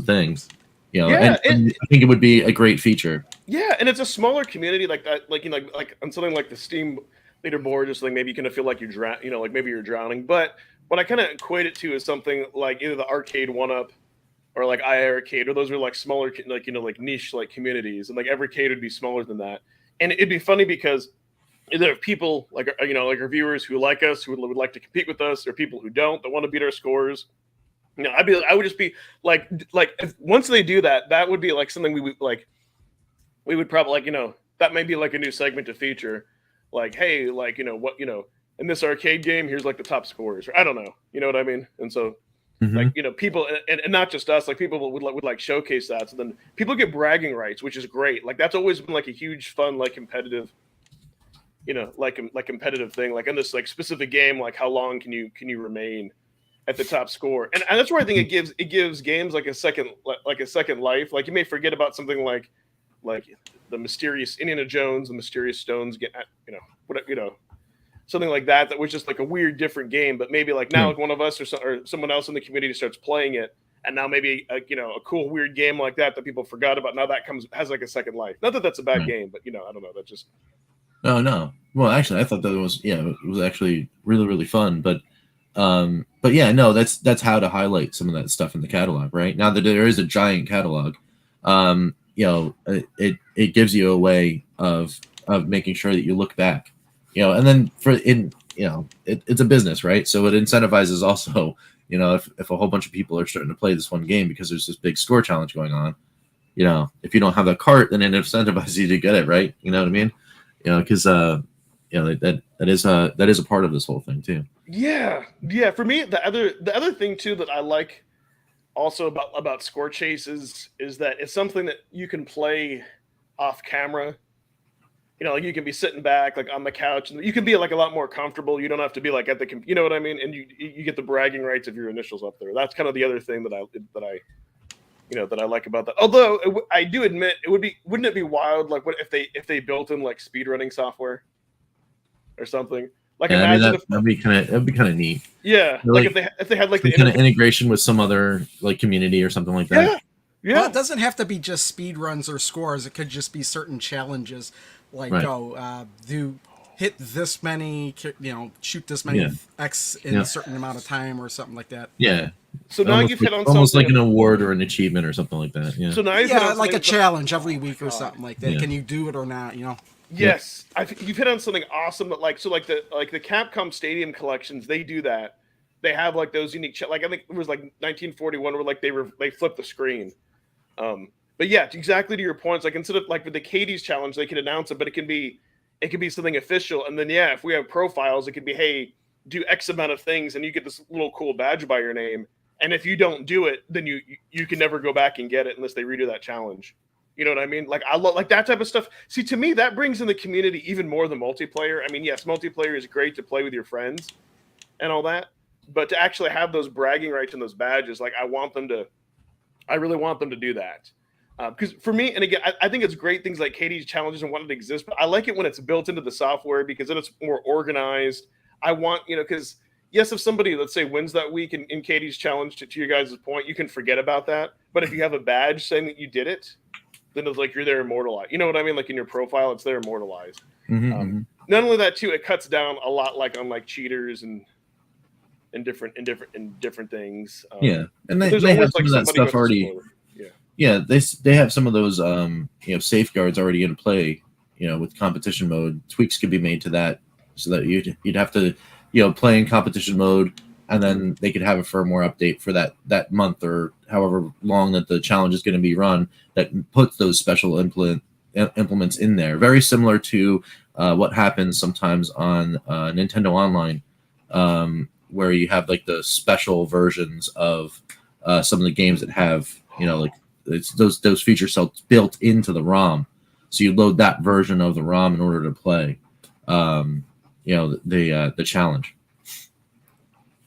thing. And I think it would be a great feature. Yeah, and it's a smaller community like that, like on something like the Steam leaderboard, just like maybe you kind of feel like you drown, like maybe you're drowning. But what I kind of equate it to is something like either the Arcade 1-Up or like iArcade, or those are like smaller, like like niche like communities, and like Evercade would be smaller than that. And it'd be funny because there are people like like our viewers who like us, who would like to compete with us, or people who don't, that want to beat our scores. You know, I would just be like if, once they do that, that would be like something we would like. We would probably like, you know, that may be like a new segment to feature. Like, hey, like, you know, what, you know, in this arcade game, here's like the top scorers. Or I don't know. You know what I mean? And so, Hmm. like, you know, people, and not just us, like people would like showcase that. So then people get bragging rights, which is great. Like, that's always been like a huge fun, like competitive, you know, like competitive thing. Like in this like specific game, like how long can you remain at the top score? And that's where I think it gives games like a second life. Like you may forget about something like the mysterious Indiana Jones, the mysterious stones, get you know what you know something like that that was just like a weird different game. But maybe like now Yeah. like one of us or someone else in the community starts playing it, and now maybe you know a cool weird game like that that people forgot about. Now that has like a second life. Not that that's a bad Right. game, but you know I don't know. That just Oh no. Well, actually, I thought that was it was actually really really fun. But yeah, no, that's how to highlight some of that stuff in the catalog, right? Now that there is a giant catalog, you know, it gives you a way of making sure that you look back, you know, and then you know, it's a business, right? So it incentivizes also, you know, if a whole bunch of people are starting to play this one game because there's this big score challenge going on, you know, if you don't have a cart, then it incentivizes you to get it, right? You know what I mean? You know, because you know that is a part of this whole thing too. yeah. For me, the other thing too that I like also about score chases is that it's something that you can play off camera. You know, like you can be sitting back like on the couch, and you can be like a lot more comfortable. You don't have to be like at the, you know what I mean, and you get the bragging rights of your initials up there. That's kind of the other thing that I you know that I like about that. Although I do admit wouldn't it be wild like what if they built in like speedrunning software or something? Like Yeah, I mean imagine if that'd be kind of neat. yeah, like if they had like some the kind of integration with some other like community or something like that. yeah Well, yeah it doesn't have to be just speed runs or scores. It could just be certain challenges, like Right. do hit this many, you know, shoot this many Yeah. X in Yeah. a certain amount of time or something like that. Yeah. So now you've hit on Almost like something. an award or an achievement or something like that. Yeah. So now you've hit Yeah, on like a something. challenge every week or God. something like that. Yeah. Can you do it or not? You know. Yes, I think you've hit on something awesome. That like so like the Capcom Stadium collections, they do that. They have like those unique like I think it was like 1941 where like they flipped the screen. But yeah, exactly to your points. Like instead of like with the Katie's challenge, they can announce it, but it can be something official. And then yeah, if we have profiles, it could be hey, do X amount of things, and you get this little cool badge by your name. And if you don't do it, then you can never go back and get it unless they redo that challenge. You know what I mean? Like I love like that type of stuff. See, to me, that brings in the community even more than multiplayer. I mean, yes, multiplayer is great to play with your friends and all that, but to actually have those bragging rights and those badges, like I really want them to do that. Because for me, and again, I think it's great things like Katie's challenges and want it to exist, but I like it when it's built into the software because then it's more organized. I want, you know, because yes, if somebody, let's say, wins that week in Katie's challenge, to your guys' point, you can forget about that. But if you have a badge saying that you did it, then it's like you're there immortalized. You know what I mean? Like in your profile, it's there immortalized. Mm-hmm. Not only that, too, it cuts down a lot, like on like cheaters and different things. Yeah, and there's they have always some like of that somebody who stuff has to already. spoil it. Yeah. Yeah, they have some of those you know, safeguards already in play. You know, with competition mode, tweaks could be made to that so that you'd have to, you know, play in competition mode, and then they could have a firmware update for that month or however long that the challenge is going to be run that puts those special implements in there. Very similar to what happens sometimes on Nintendo Online, where you have like the special versions of some of the games that have, you know, like it's those feature cells built into the ROM. So you load that version of the ROM in order to play, you know, the challenge.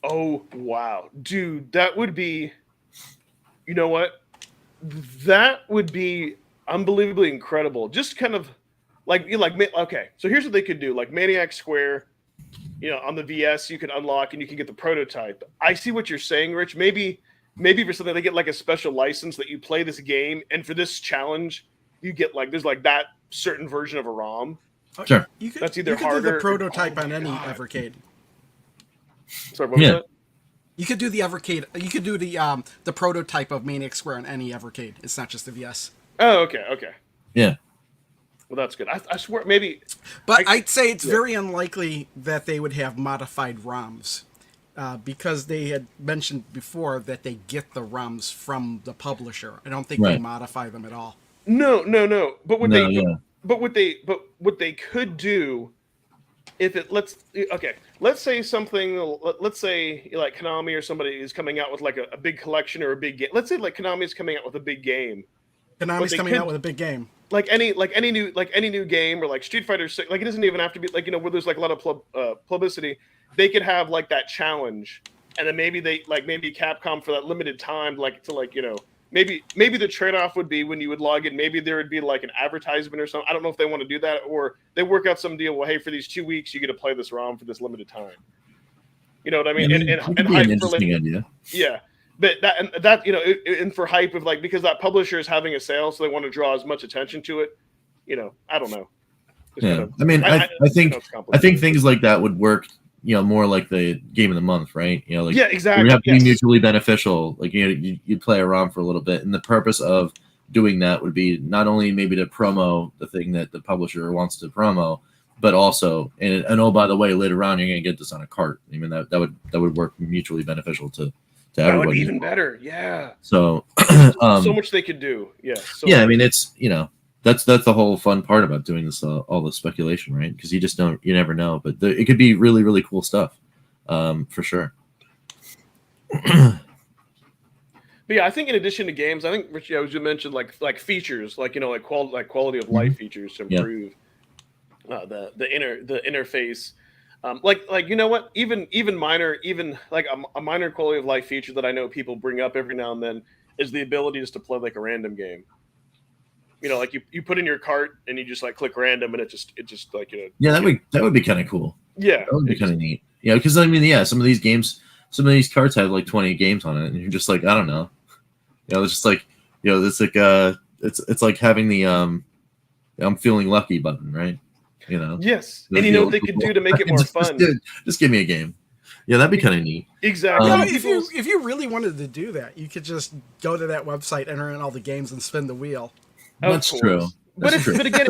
Oh wow, dude, that would be. You know what? That would be unbelievably incredible. Just kind of like okay. So here's what they could do: like Maniac Square. You know, on the VS, you can unlock and you can get the prototype. I see what you're saying, Rich. Maybe for something they get like a special license that you play this game, and for this challenge, you get like there's like that certain version of a ROM. Sure. You could, That's either you could harder. do the prototype on any God. Evercade. Sorry, what was that? You could do the Evercade. You could do the prototype of Maniac Square on any Evercade. It's not just the VS. Oh, okay. Yeah. Well, that's good. I swear, maybe. But I'd say it's very unlikely that they would have modified ROMs because they had mentioned before that they get the ROMs from the publisher. I don't think they Right. modify them at all. No. But what No, they yeah. but what they could do if it let's say something, let's say like Konami or somebody is coming out with like a big collection or a big game. Let's say like Konami is coming out with a big game. What Konami's they coming could out with a big game. like any new game or like Street Fighter 6, like it doesn't even have to be like where there's like a lot of publicity. They could have like that challenge, and then maybe maybe Capcom for that limited time maybe the trade off would be when you would log in, maybe there would be like an advertisement or something. I don't know if they want to do that, or they work out some deal. Well, hey, for these 2 weeks, you get to play this ROM for this limited time. You know what I mean? It could be an interesting idea. Yeah. But that and for hype of like, because that publisher is having a sale, so they want to draw as much attention to it. I don't know. Yeah, I mean, I think things like that would work. More like the game of the month, right? Like yeah, exactly. It would have to be mutually beneficial. Like you'd play a ROM for a little bit, and the purpose of doing that would be not only maybe to promo the thing that the publisher wants to promo, but also and oh, by the way, later on you're gonna get this on a cart. I mean that would work mutually beneficial to that everybody. Would be even better. Yeah. So so much they could do. Yeah. I mean it's that's the whole fun part about doing this all the speculation, right? Because you never know, but it could be really, really cool stuff, for sure. But yeah, I think in addition to games, I think Richie, as you mentioned, like features, like quality of life features to improve the interface. Like you know what, even minor, even like a minor quality of life feature that I know people bring up every now and then is the ability just to play like a random game. Like you put in your cart and you just like click random and it just like Yeah, that would be kind of cool. Yeah, that would be kind of neat. Yeah, because I mean, some of these games, some of these carts have like 20 games on it, and you're just like, I don't know. It's just like, it's like it's like having the I'm feeling lucky button, right? Yes, and what they could do to make it more fun. Just give me a game. Yeah, that'd be kind of neat. Exactly. If you really wanted to do that, you could just go to that website, enter in all the games, and spin the wheel. That's true. But again,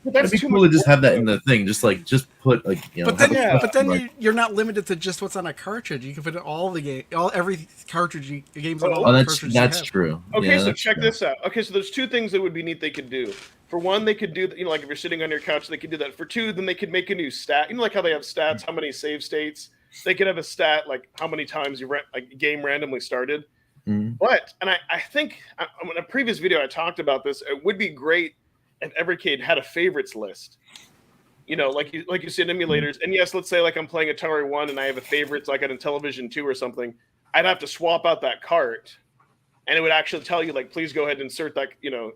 that'd be cool to just have that in the thing. Just put like But then you're not limited to just what's on a cartridge. You can put in all the every cartridge games on all the cartridges. That's true. Okay, so check this out. Okay, so there's two things that would be neat they could do. For one, they could do like if you're sitting on your couch, they could do that. For two, then they could make a new stat. Like how they have stats, how many save states. They could have a stat like how many times you game randomly started. But I think in a previous video I talked about this. It would be great if Evercade had a favorites list. Like you said, emulators. And yes, let's say like I'm playing Atari 1 and I have a favorites like on a Television 2 or something. I'd have to swap out that cart, and it would actually tell you like, please go ahead and insert that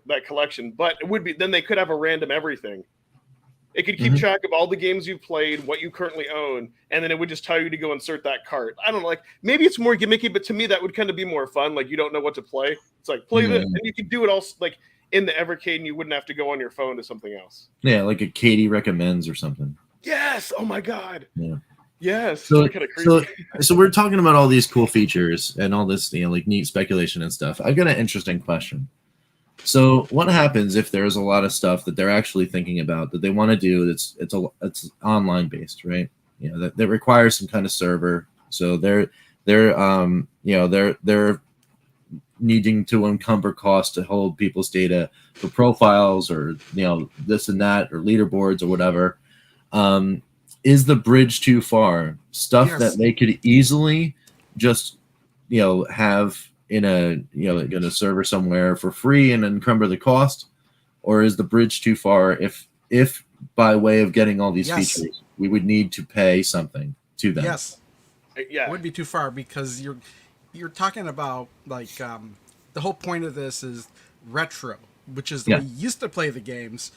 that collection. But it would be then they could have a random everything. It could keep track of all the games you've played, what you currently own, and then it would just tell you to go insert that cart. I don't know, like maybe it's more gimmicky, but to me that would kind of be more fun. Like you don't know what to play. It's like play this, and you can do it all like in the Evercade, and you wouldn't have to go on your phone to something else. Yeah, like a Katie recommends or something. Yes. Oh my God. Yeah. Yes. So we're talking about all these cool features and all this, like neat speculation and stuff. I've got an interesting question. So what happens if there's a lot of stuff that they're actually thinking about that they want to do it's online based, right? That requires some kind of server. So they're needing to encumber costs to hold people's data for profiles or this and that or leaderboards or whatever. Is the bridge too far? Stuff that they could easily just have in a server somewhere for free and encumber the cost, or is the bridge too far if by way of getting all these features we would need to pay something to them? Yes. It would be too far because you're talking about like the whole point of this is retro, which is the way you used to play the games,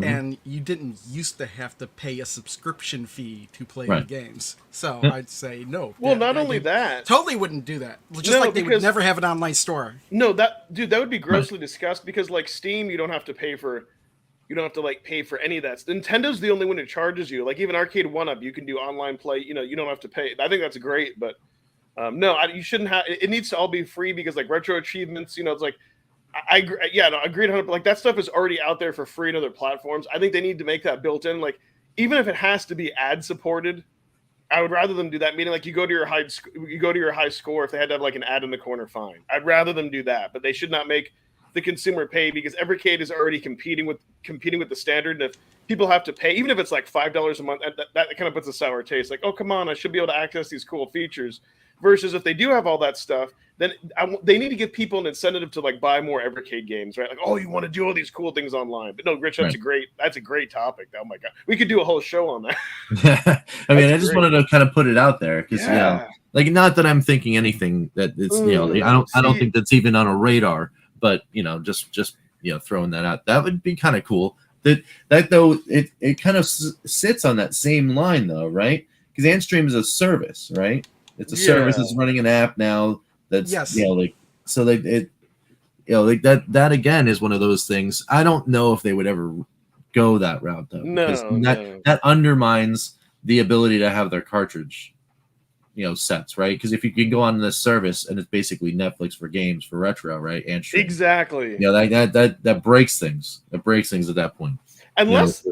and you didn't used to have to pay a subscription fee to play the games. So I'd say no. Well, not only that, totally wouldn't do that. Just like they would never have an online store. No, that would be grossly discussed because like Steam, you don't have to pay for any of that. Nintendo's the only one who charges you. Like even Arcade 1-Up, you can do online play. You don't have to pay. I think that's great, but no, you shouldn't have. It needs to all be free because like retro achievements, it's like I agree. Yeah, no, I agree 100%. Like that stuff is already out there for free on other platforms. I think they need to make that built in. Like even if it has to be ad supported, I would rather them do that. Meaning, like you go to your high score. If they had to have like an ad in the corner, fine. I'd rather them do that, but they should not make the consumer pay because Evercade is already competing with the standard. And if people have to pay, even if it's like $5 a month, that kind of puts a sour taste. Like, oh come on, I should be able to access these cool features. Versus if they do have all that stuff, then they need to give people an incentive to like buy more Evercade games, right? Like, oh, you want to do all these cool things online. But no, Rich, that's a great topic. Oh my god, we could do a whole show on that. I mean, I just wanted to kind of put it out there because like not that I'm thinking anything that it's I don't think that's even on a radar, but just throwing that out, that would be kind of cool. That though it kind of sits on that same line though, right? Because Antstream is a service, right? It's a service that's running an app now. That's that again is one of those things. I don't know if they would ever go that route though. That undermines the ability to have their cartridge, sets, right? Because if you can go on this service and it's basically Netflix for games for retro, right? Antstream. Exactly. That breaks things. It breaks things at that point. Unless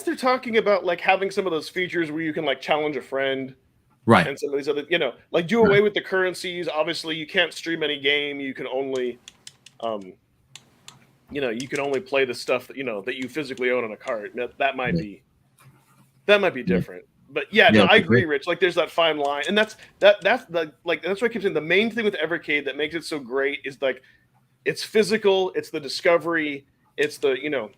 they're talking about like having some of those features where you can like challenge a friend. Right. And some of these other, like do away with the currencies. Obviously, you can't stream any game. You can only, you can only play the stuff that that you physically own on a cart. That might be different. But I agree, Rich. Like, there's that fine line, and that's what I keep saying. The main thing with Evercade that makes it so great is like, it's physical. It's the discovery. It's the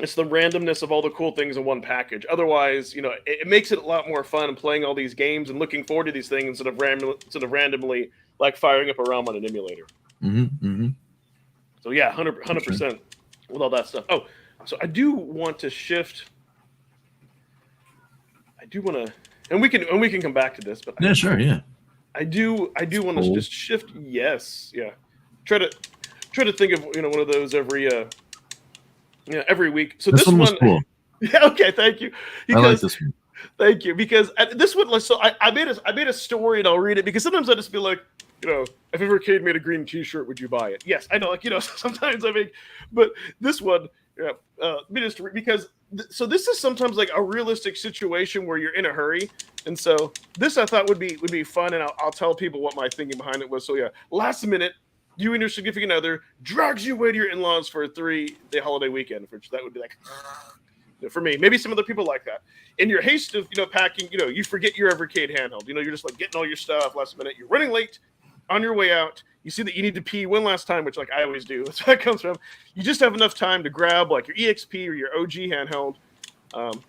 it's the randomness of all the cool things in one package. Otherwise, it makes it a lot more fun playing all these games and looking forward to these things instead of randomly like firing up a ROM on an emulator. Mm-hmm. So 100% with all that stuff. Oh, so I do want to shift. I do want to, and we can come back to this, but I do want to just shift. Yes, yeah. Try to think of one of those every week. So this one was cool. Yeah. Okay. Thank you. I like this one. Thank you. Because this one, so I made a story and I'll read it because sometimes I just feel like, if Evercade made a green T-shirt, would you buy it? Yes, I know. Like sometimes I make, but this one, because so this is sometimes like a realistic situation where you're in a hurry, and so this I thought would be fun, and I'll tell people what my thinking behind it was. So last minute. You and your significant other drags you away to your in-laws for a 3-day holiday weekend, which that would be like, for me, maybe some other people like that. In your haste of, packing, you forget your Evercade handheld. You're just like getting all your stuff last minute. You're running late on your way out. You see that you need to pee one last time, which like I always do. That's where that comes from. You just have enough time to grab like your EXP or your OG handheld.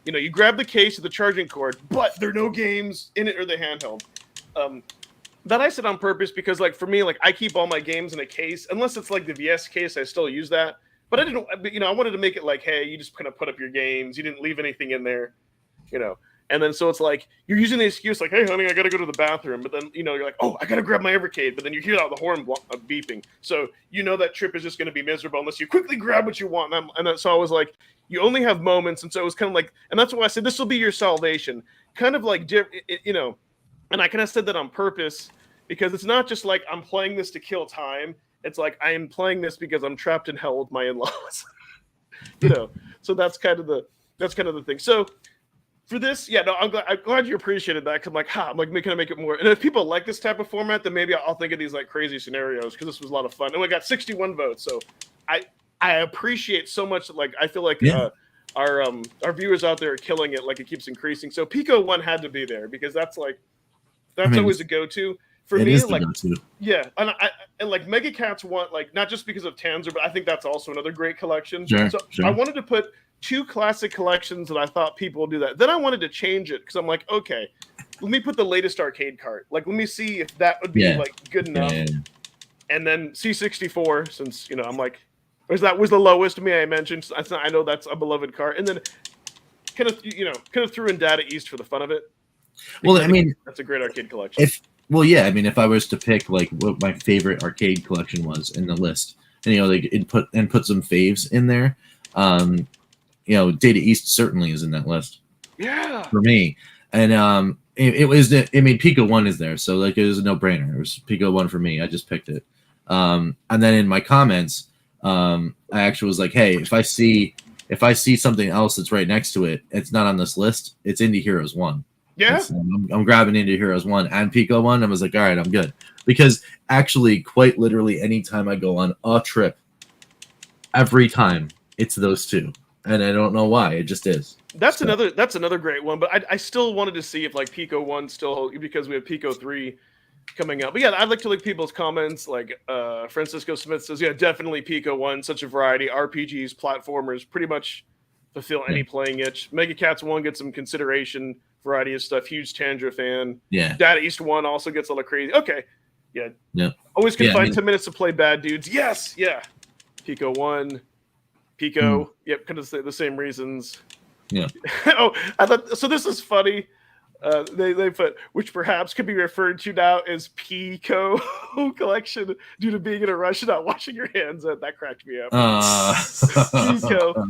You grab the case of the charging cord, but there are no games in it or the handheld. That I said on purpose because, like, for me, like, I keep all my games in a case. Unless it's, like, the VS case, I still use that. But I didn't, I wanted to make it like, hey, you just kind of put up your games. You didn't leave anything in there, And then so it's like, you're using the excuse like, hey, honey, I got to go to the bathroom. But then, you're like, oh, I got to grab my Evercade. But then you hear out the horn beeping. So that trip is just going to be miserable unless you quickly grab what you want. So I was like, you only have moments. And so it was kind of like, and that's why I said this will be your salvation. Kind of like, and I kind of said that on purpose because it's not just like I'm playing this to kill time. It's like I am playing this because I'm trapped in hell with my in-laws. So that's kind of the thing. So for this, I'm glad you appreciated that. Cause I'm like making it more. And if people like this type of format, then maybe I'll think of these like crazy scenarios because this was a lot of fun. And we got 61 votes, so I appreciate so much. Like I feel like our viewers out there are killing it. Like it keeps increasing. So Pico 1 had to be there because that's always a go-to for me. Like, and like Mega Cats want like not just because of Tanzer, but I think that's also another great collection. Sure. I wanted to put 2 classic collections that I thought people would do that. Then I wanted to change it because I'm like, okay, let me put the latest arcade cart. Like, let me see if that would be like good enough. Yeah. And then C64, since I'm like, was the lowest to me. I mentioned. I know that's a beloved cart, and then kind of threw in Data East for the fun of it. Well, I mean, that's a great arcade collection. If I was to pick like what my favorite arcade collection was in the list, and like put some faves in there, Data East certainly is in that list. Yeah, for me, and Pico 1 is there, so like it was a no brainer. It was Pico 1 for me. I just picked it, and then in my comments, I actually was like, hey, if I see something else that's right next to it, it's not on this list. It's Indie Heroes 1. Yeah. I'm grabbing into Heroes 1 and Pico 1. I was like, all right, I'm good. Because actually, quite literally, anytime I go on a trip, every time it's those two. And I don't know why. It just is. That's another great one. But I still wanted to see if like Pico 1 still, because we have Pico 3 coming out. But yeah, I'd like to look people's comments. Like Francisco Smith says, yeah, definitely Pico 1, such a variety. RPGs, platformers, pretty much fulfill any playing itch. Mega Cats 1 gets some consideration, variety of stuff. Huge Tandra fan. Yeah. Data East 1 also gets a little crazy. Okay. Yeah. Yeah. Always can find 10 minutes to play Bad Dudes. Yes. Yeah. Pico 1. Pico. Yep. Kind of the same reasons. Yeah. Oh, I thought so. This is funny. They put, which perhaps could be referred to now as Pico collection due to being in a rush and not washing your hands. That cracked me up. Pico.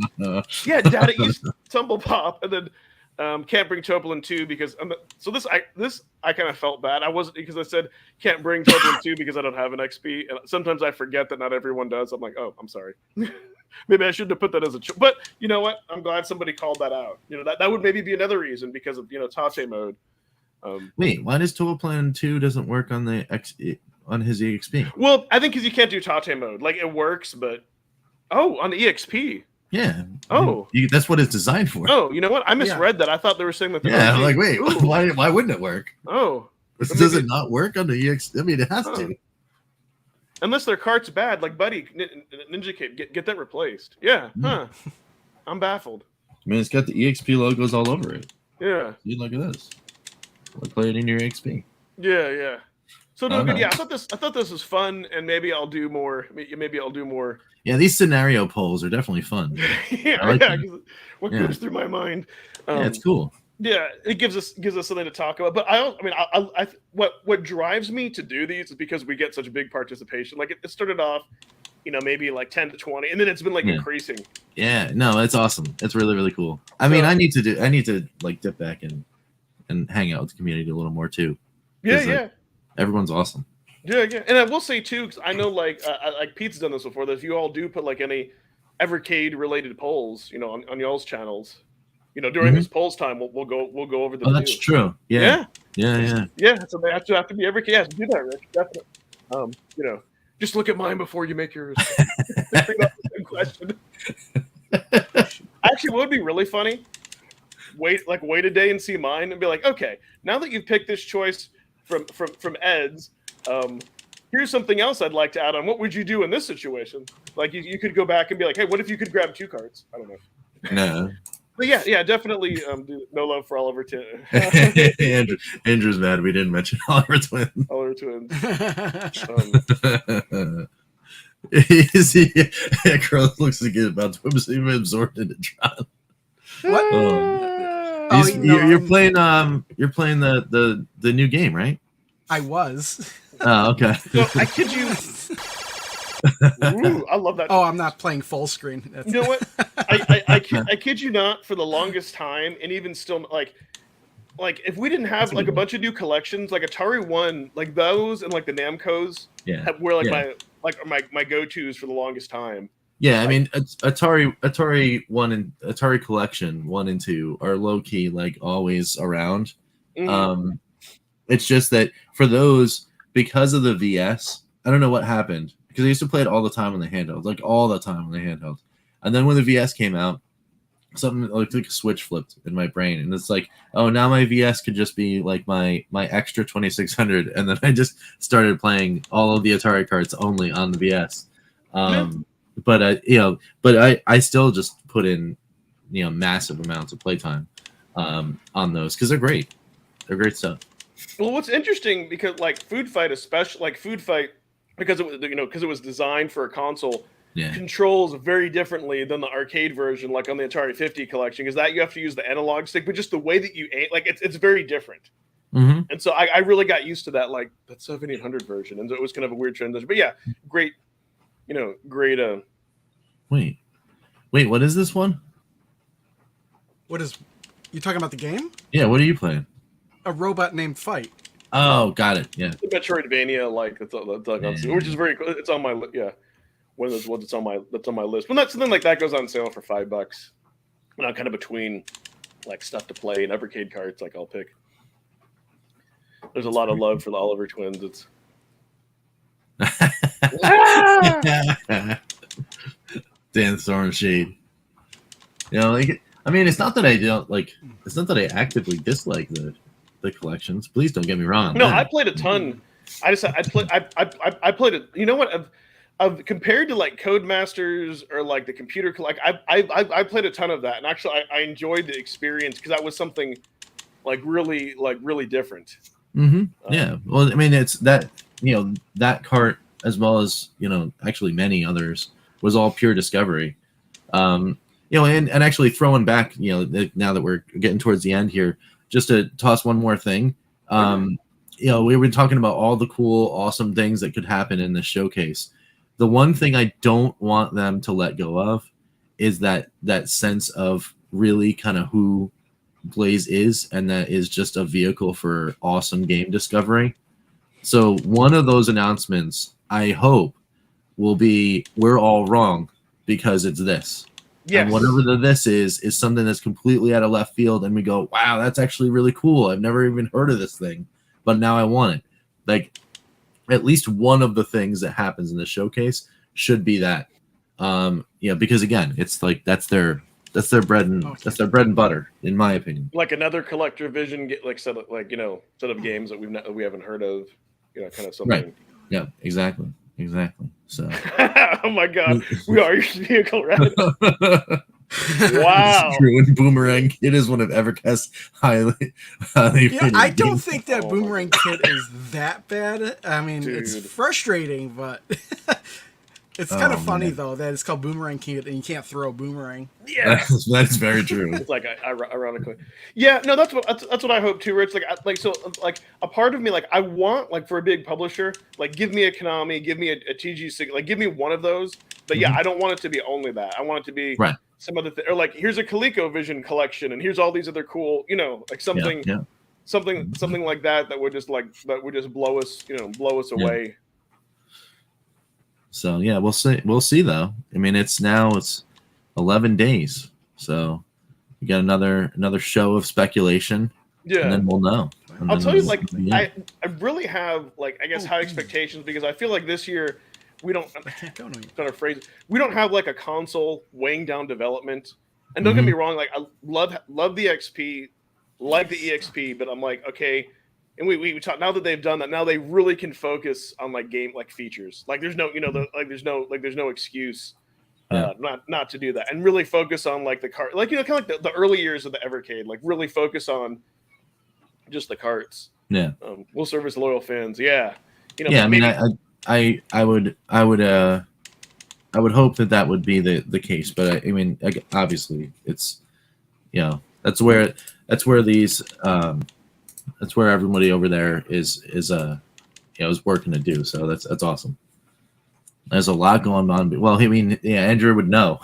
Yeah, Data East Tumble Pop, and then can't bring Topolin 2 because I kind of felt bad. I wasn't, because I said can't bring Topolin 2 because I don't have an XP, and sometimes I forget that not everyone does. I'm like, oh, I'm sorry. Maybe I shouldn't have put that as a but you know what? I'm glad somebody called that out. You know, that would maybe be another reason, because of, you know, Tate mode. Wait, why does Topolin 2 doesn't work on the on his EXP? Well, I think because you can't do Tate mode. Like, it works, but on the EXP. Yeah. Oh, that's what it's designed for. Oh, you know what? I misread that. I thought they were saying that. Yeah, I'm like, wait, why wouldn't it work? Oh, does it not work on the EX? I mean, it has to. Unless their cart's bad, like Buddy Ninja Kid, get that replaced. Yeah, I'm baffled. I mean, it's got the EXP logos all over it. Yeah. See, look at this. Play it in your EXP. Yeah. So no, good. Yeah, I thought this was fun, and maybe I'll do more. Maybe I'll do more. Yeah, these scenario polls are definitely fun. What goes through my mind? Yeah, it's cool. Yeah, it gives us something to talk about. But I what drives me to do these is because we get such big participation. Like, it started off, you know, maybe like 10 to 20, and then it's been like increasing. Yeah, no, it's awesome. It's really, really cool. I mean, I need to like dip back and hang out with the community a little more too. Yeah. Everyone's awesome. Yeah. And I will say too, because I know like Pete's done this before, that if you all do put like any Evercade related polls, you know, on y'all's channels, you know, during this polls time, we'll go over them. Oh, that's true. Yeah. So they have to be Evercade. Yeah, do that, Rich. Definitely. You know, just look at mine before you make yours. Question. Actually, what would be really funny? Wait a day and see mine and be like, okay, now that you've picked this choice from Ed's, here's something else I'd like to add on. What would you do in this situation? Like, you could go back and be like, hey, what if you could grab 2 cards? I don't know. No. But yeah, definitely do No Love for Oliver Twins. Andrew's mad we didn't mention Oliver Twins. Oliver Twins. Girl looks like he's about to be absorbed into Tron. What? You're playing the new game, right? I was. Oh, okay. So I kid you. Ooh, I love that. Oh, I'm not playing full screen. You know what? I kid you not, for the longest time, and even still, like if we didn't have like a bunch of new collections, like Atari 1, like those and like the Namcos, were like my go-tos for the longest time. Yeah, I mean, Atari 1 and Atari Collection 1 and 2 are low key, like, always around. It's just that for those, because of the VS, I don't know what happened, because I used to play it all the time on the handheld, like all the time on the handheld. And then when the VS came out, something like a switch flipped in my brain, and it's like, oh, now my VS could just be like my extra 2600, and then I just started playing all of the Atari carts only on the VS. But I still just put in, you know, massive amounts of playtime on those, because they're great. They're great stuff. Well, what's interesting, because like Food Fight, because it was designed for a console, controls very differently than the arcade version, like on the Atari 50 collection, because that you have to use the analog stick, but just the way that you aim, like it's very different. And so I really got used to that, like that 7800 version, and it was kind of a weird transition. But yeah, great. Wait, what is this one? What is you talking about, the game? Yeah, what are you playing? A robot named Fight. Oh, got it. Yeah, the Metroidvania, like which is very cool. It's on my one of those ones that's on my list. When something like that goes on sale for $5, when I'm kind of between like stuff to play and Evercade cards, like I'll pick There's a lot of love for the Oliver twins. It's Dan Storm Shade. You know, like, I mean, it's not that I don't like. It's not that I actively dislike the collections. Please don't get me wrong. No, I played a ton. I played it. You know what? I've compared to like Codemasters or like the computer. Like I played a ton of that, and actually I enjoyed the experience because that was something like really different. Mm-hmm. Yeah. Well, I mean, it's that, you know, that cart as well as, you know, actually many others was all pure discovery. You know, and actually throwing back, you know, now that we're getting towards the end here, just to toss one more thing. You know, we were talking about all the cool, awesome things that could happen in this showcase. The one thing I don't want them to let go of is that sense of really kind of who Blaze is, and that is just a vehicle for awesome game discovery. So one of those announcements, I hope, will be we're all wrong because it's this. Yes. And whatever this is something that's completely out of left field, and we go, wow, that's actually really cool. I've never even heard of this thing, but now I want it. Like, at least one of the things that happens in the showcase should be that. Yeah, because again, it's like that's their bread and butter, in my opinion. Like another collector vision, set of games that we haven't heard of, you know, kind of something. Right. Yeah, exactly. So. Oh my God, we are your vehicle, right? Wow. True. And Boomerang Kid is one of Evercast's highly yeah, I don't think that Boomerang Kid is that bad. I mean, it's frustrating, but it's kind of funny though that it's called Boomerang Kid and you can't throw a boomerang. Yeah, that's very true. It's like ironically, yeah. No, that's what I hope too, Rich. Like a part of me, like I want, like, for a big publisher, like give me a Konami, give me a TG6, like give me one of those. But yeah, I don't want it to be only that. I want it to be some other thing, or like here's a ColecoVision collection, and here's all these other cool, you know, like something like that would just blow us away. So yeah, we'll see though. I mean, it's 11 days, so you got another show of speculation. Yeah, and then we'll know. I'll tell you, like, I really have, like, I guess high expectations, because I feel like this year we don't have like a console weighing down development. And don't get me wrong, like I love the XP, like the EXP, but I'm like, okay. And we talk now that they've done that. Now they really can focus on like game like features. Like there's no, you know, there's no excuse not to do that, and really focus on like the cart, like, you know, kind of like the early years of the Evercade. Like really focus on just the carts. Yeah, we'll service loyal fans. Yeah, you know. Yeah, I mean, I would hope that would be the case, but I mean, obviously, it's, you know, that's where these. That's where everybody over there is working to do. So that's awesome. There's a lot going on. Well, I mean, yeah, Andrew would know.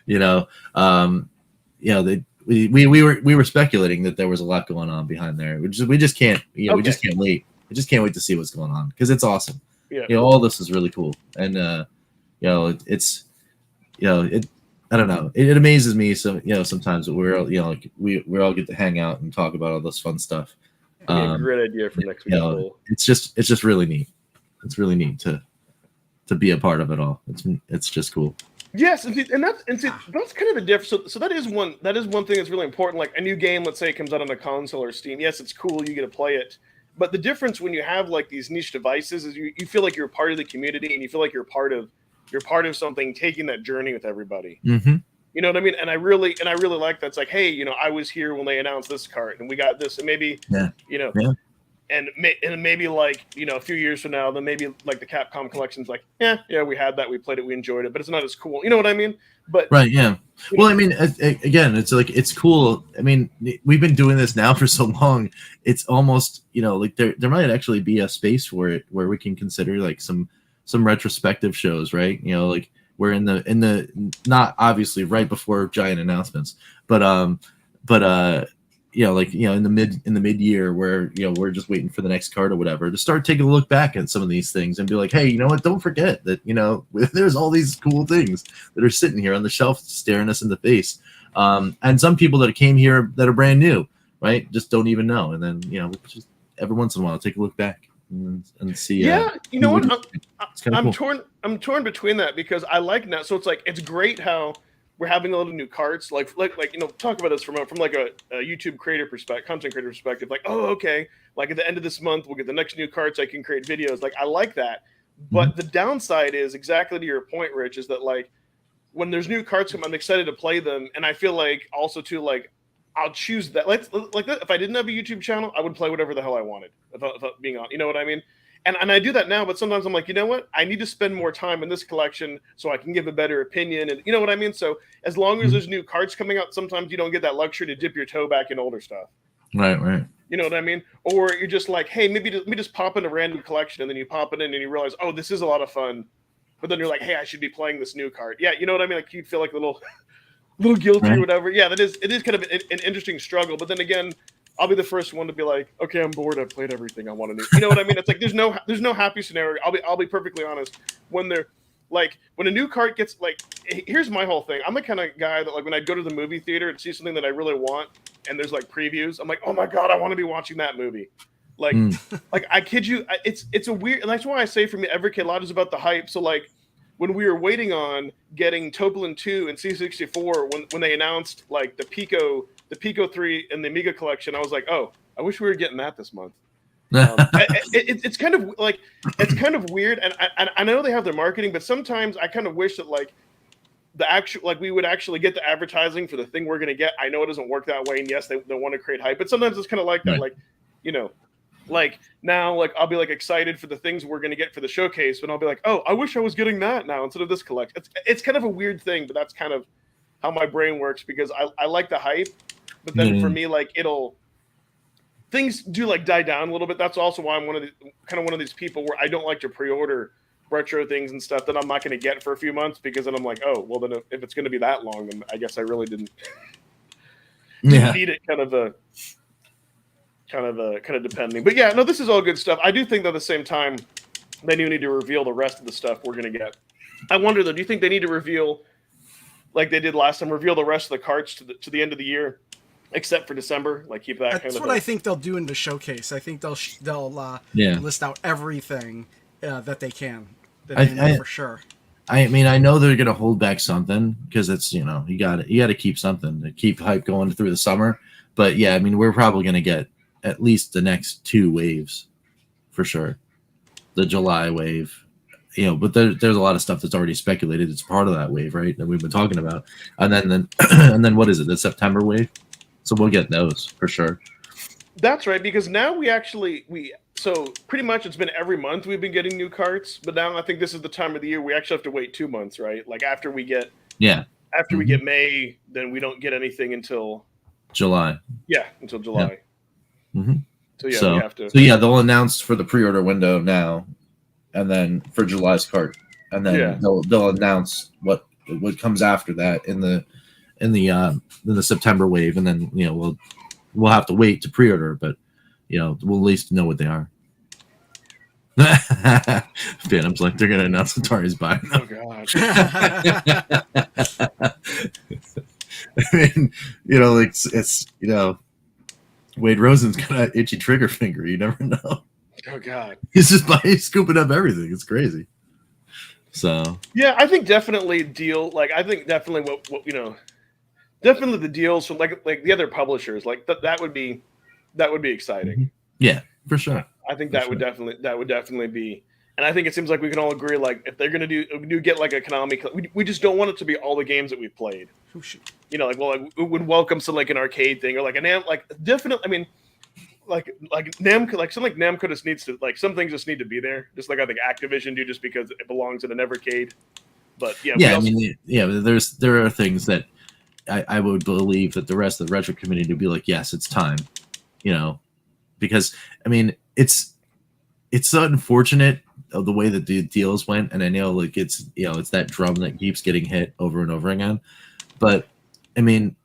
You know, we were speculating that there was a lot going on behind there. We just can't. You know, we just can't wait. I just can't wait to see what's going on, because it's awesome. Yeah. You know, all this is really cool, and you know, it's, you know, it. I don't know. It amazes me. So, you know, sometimes that we're, you know, like we all get to hang out and talk about all this fun stuff. A great idea for next week. You know, it's just really neat. It's really neat to be a part of it all. It's just cool. Yes, and that's kind of the difference. So that is one thing that's really important. Like a new game, let's say it comes out on a console or Steam. Yes, it's cool. You get to play it. But the difference when you have like these niche devices is you feel like you're part of the community, and you feel like you're part of something, taking that journey with everybody. Mm-hmm. You know what I mean? And I really like that. It's like, hey, you know, I was here when they announced this cart, and we got this, and maybe, you know, and maybe like, you know, a few years from now, then maybe like the Capcom collection's like, yeah, we had that, we played it, we enjoyed it, but it's not as cool. You know what I mean? But right, yeah. Well, I mean, again, it's like, it's cool. I mean, we've been doing this now for so long. It's almost, you know, like there might actually be a space for it where we can consider like some retrospective shows, right? You know, like we're in the not obviously right before giant announcements, but you know, like, you know, in the mid year where, you know, we're just waiting for the next card or whatever, to start taking a look back at some of these things and be like, hey, you know what? Don't forget that, you know, there's all these cool things that are sitting here on the shelf staring us in the face. And some people that came here that are brand new, right? Just don't even know, and then just every once in a while take a look back and see. Yeah, you know what? It's kinda I'm cool. torn between that because I like now. So it's like it's great how we're having a lot of new carts. Like talk about this from like a YouTube creator perspective, content creator perspective. Like, oh, okay, like at the end of this month we'll get the next new carts. I can create videos. Like I like that. But the downside is exactly to your point, Rich, is that like when there's new cards come, I'm excited to play them, and I feel like also too like I'll choose that. Like if I didn't have a YouTube channel, I would play whatever the hell I wanted. If being on, you know what I mean? And I do that now, but sometimes I'm like, you know what? I need to spend more time in this collection so I can give a better opinion, and you know what I mean. So as long as there's new cards coming out, sometimes you don't get that luxury to dip your toe back in older stuff. Right. You know what I mean? Or you're just like, hey, let me just pop in a random collection, and then you pop it in and you realize, oh, this is a lot of fun. But then you're like, hey, I should be playing this new card. Yeah, you know what I mean? Like you'd feel like a little guilty or whatever. Yeah, it is kind of an interesting struggle. But then again, I'll be the first one to be like, okay, I'm bored. I've played everything I want to do. You know what I mean? It's like there's no happy scenario. I'll be perfectly honest. When a new card gets like, here's my whole thing. I'm the kind of guy that like when I go to the movie theater and see something that I really want, and there's like previews, I'm like, oh my god, I want to be watching that movie. Like I kid you, it's a weird, and that's why I say for me, Evercade a lot is about the hype. So like when we were waiting on getting Topolin 2 and C64, when they announced like the Pico 3 and the Amiga collection, I was like, oh, I wish we were getting that this month. It's kind of like it's kind of weird, and I know they have their marketing, but sometimes I kind of wish that like the actual like we would actually get the advertising for the thing we're gonna get. I know it doesn't work that way, and yes, they want to create hype, but sometimes it's kind of like that, like like now, like I'll be like excited for the things we're gonna get for the showcase, but I'll be like, oh, I wish I was getting that now instead of this collection. It's kind of a weird thing, but that's kind of how my brain works because I like the hype, but then for me, like things do like die down a little bit. That's also why I'm one of these people where I don't like to pre-order retro things and stuff that I'm not going to get for a few months because then I'm like, oh, well then if it's going to be that long, then I guess I really didn't need it. Kind of depending, but yeah, no, this is all good stuff. I do think that at the same time, they do need to reveal the rest of the stuff we're going to get. I wonder though, do you think they need to reveal, like they did last time, reveal the rest of the carts to the end of the year, except for December? Like keep that. That's what I think they'll do in the showcase. I think they'll list out everything that they can. That they know for sure. I mean, I know they're going to hold back something because it's you got to keep something to keep hype going through the summer. But yeah, I mean, we're probably going to get at least the next 2 waves for sure. The July wave, but there's a lot of stuff that's already speculated. It's part of that wave, right? That we've been talking about. And then and then what is it? The September wave. So we'll get those for sure. That's right, because now so pretty much it's been every month we've been getting new carts, but now I think this is the time of the year we actually have to wait 2 months, right? Like after we get we get May, then we don't get anything until July. Yeah, until July. Yeah. Mm-hmm. So we have to. So yeah, they'll announce for the pre-order window now, and then for July's cart, and then they'll announce what comes after that in the September wave, and then we'll have to wait to pre-order, but we'll at least know what they are. Phantom's like they're gonna announce Atari's buying them. Oh god. I mean, it's Wade Rosen's got an itchy trigger finger. You never know. Oh god. He's scooping up everything. It's crazy. So yeah, I think definitely definitely what definitely the deals from like the other publishers that would be exciting. Yeah, for sure. I think that would definitely be, and I think it seems like we can all agree like if they're gonna do get like a Konami, we just don't want it to be all the games that we've played. We would welcome some like an arcade thing or like definitely. I mean, like Namco, like something like Namco just needs to some things just need to be there. Just like I think Activision do, just because it belongs in an Evercade. But there are things that I would believe that the rest of the retro community would be like, yes, it's time, because I mean it's so unfortunate of the way that the deals went, and I know like it's that drum that keeps getting hit over and over again. But I mean,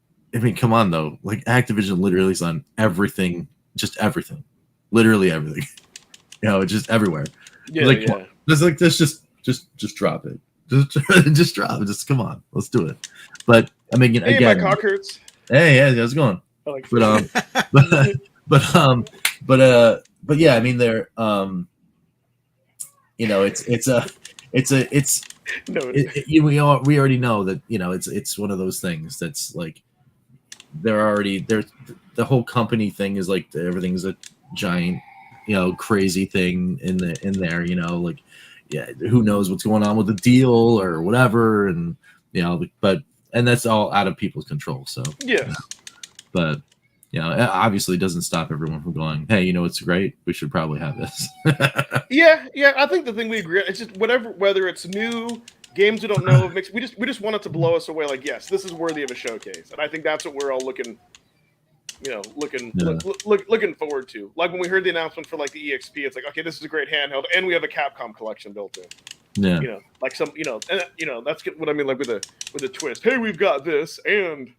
come on though. Like Activision literally is on everything, just everything, literally everything. Just everywhere. Yeah, just drop it. Just drop it. Just come on, let's do it. But I mean, hey, again, my cock hurts. Hey, how's it going? I like but but yeah, I mean, they're it's no. we already know that it's one of those things that's like they're already the whole company thing is like everything's a giant crazy thing in there, like yeah, who knows what's going on with the deal or whatever, and but and that's all out of people's control. So Yes. but it obviously doesn't stop everyone from going, hey, it's great, we should probably have this. Yeah, I think the thing we agree on, it's just whether it's new games we don't know of, we just want it to blow us away. Like, yes, this is worthy of a showcase, and I think that's what we're all looking forward to. Like when we heard the announcement for like the EXP, it's like, okay, this is a great handheld, and we have a Capcom collection built in. Yeah. Like some, and that's what I mean, like with a twist. Hey, we've got this, and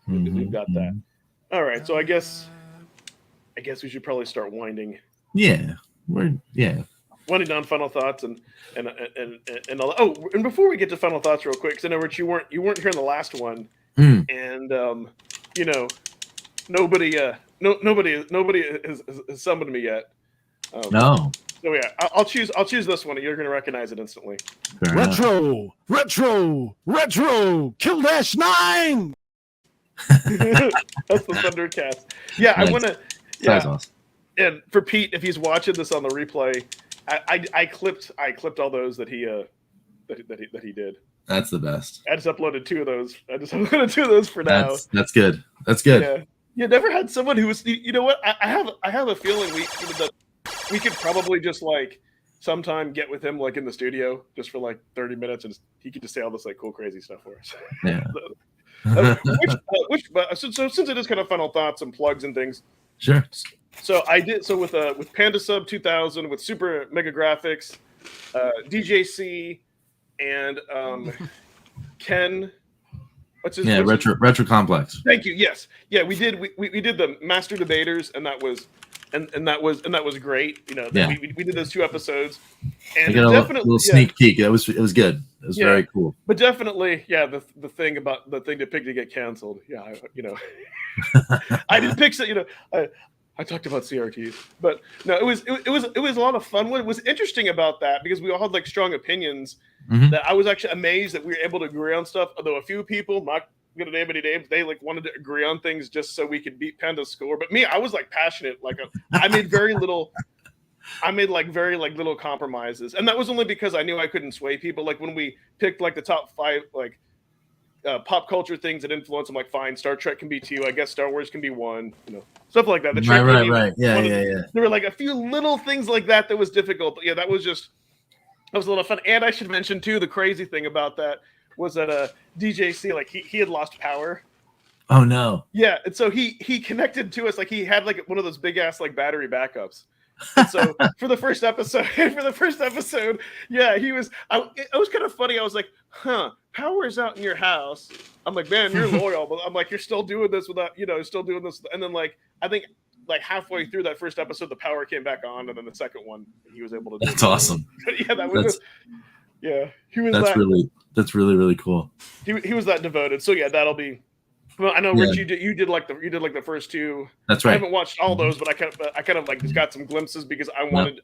we've got that. All right, so I guess we should probably start winding. Yeah, Winding down final thoughts and all. Oh, and before we get to final thoughts, real quick, because I know Rich, you weren't here in the last one, and nobody has summoned me yet. No. So yeah, I'll choose this one. You're going to recognize it instantly. Retro, Kill Dash 9. That's the Thundercast. Yeah, nice. I want to. Yeah, awesome. And for Pete, if he's watching this on the replay, I clipped all those that he did. That's the best. I just uploaded 2 of those. For now. That's good. That's good. Yeah. You never had someone who was. You know what? I have a feeling we could probably just like sometime get with him like in the studio just for like 30 minutes and he could just say all this like cool crazy stuff for us. Yeah. So since it is kind of final thoughts and plugs and things. Sure. So I did with Panda Sub 2000 with Super Mega Graphics, DJC, and Ken. What's his? Retro Complex. Thank you. Yes. Yeah, we did the Master Debaters, and that was great. We did those 2 episodes, and definitely a little sneak peek. It was good. It was very cool. But definitely, the thing to pick to get canceled. Yeah, I did pick. I talked about CRTs, but no, it was a lot of fun. What was interesting about that, because we all had like strong opinions, that I was actually amazed that we were able to agree on stuff. Although a few people, not going to name any names, they like wanted to agree on things just so we could beat Panda's score. But me, I was like passionate. Like I made very little compromises, and that was only because I knew I couldn't sway people. Like when we picked like the top 5 like pop culture things that influence them, like fine, Star Trek can be 2, I guess Star Wars can be 1, stuff like that. The right. Yeah. There were like a few little things like that was difficult, but yeah, that was a lot of fun. And I should mention too, the crazy thing about that was that DJC, like he had lost power. Oh no. Yeah, and so he connected to us, like he had like one of those big ass like battery backups. And so for the first episode, yeah, it was kind of funny. I was like, power's out in your house. I'm like, man, you're loyal, but I'm like, you're still doing this without, still doing this. And then like, I think like halfway through that first episode, the power came back on, and then the second one, he was able to do That's awesome. Yeah, that was he was that's really cool. He was that devoted. So yeah, that'll be. Well, I know, Rich, you did like the first 2. That's right. I haven't watched all those, but I kind of like just got some glimpses because I wanted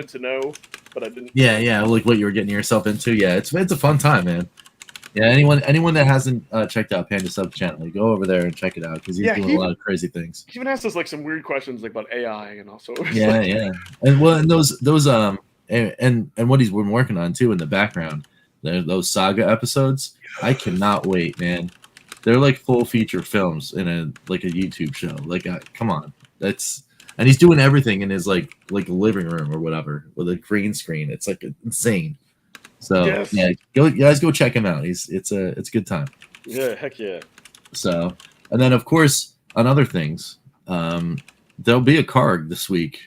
to know, but I didn't. Yeah, like what you were getting yourself into. Yeah, it's a fun time, man. Yeah, anyone that hasn't checked out Panda Sub channel, you go over there and check it out because he's doing a lot of crazy things. He even asked us like some weird questions like about AI and also. Yeah, and those and what he's been working on too in the background, those saga episodes. I cannot wait, man. They're like full feature films in a YouTube show. Like, come on, and he's doing everything in his like living room or whatever with a green screen. It's like insane. So yes. Yeah, go check him out. It's a good time. Yeah, heck yeah. So, and then of course on other things, there'll be a card this week.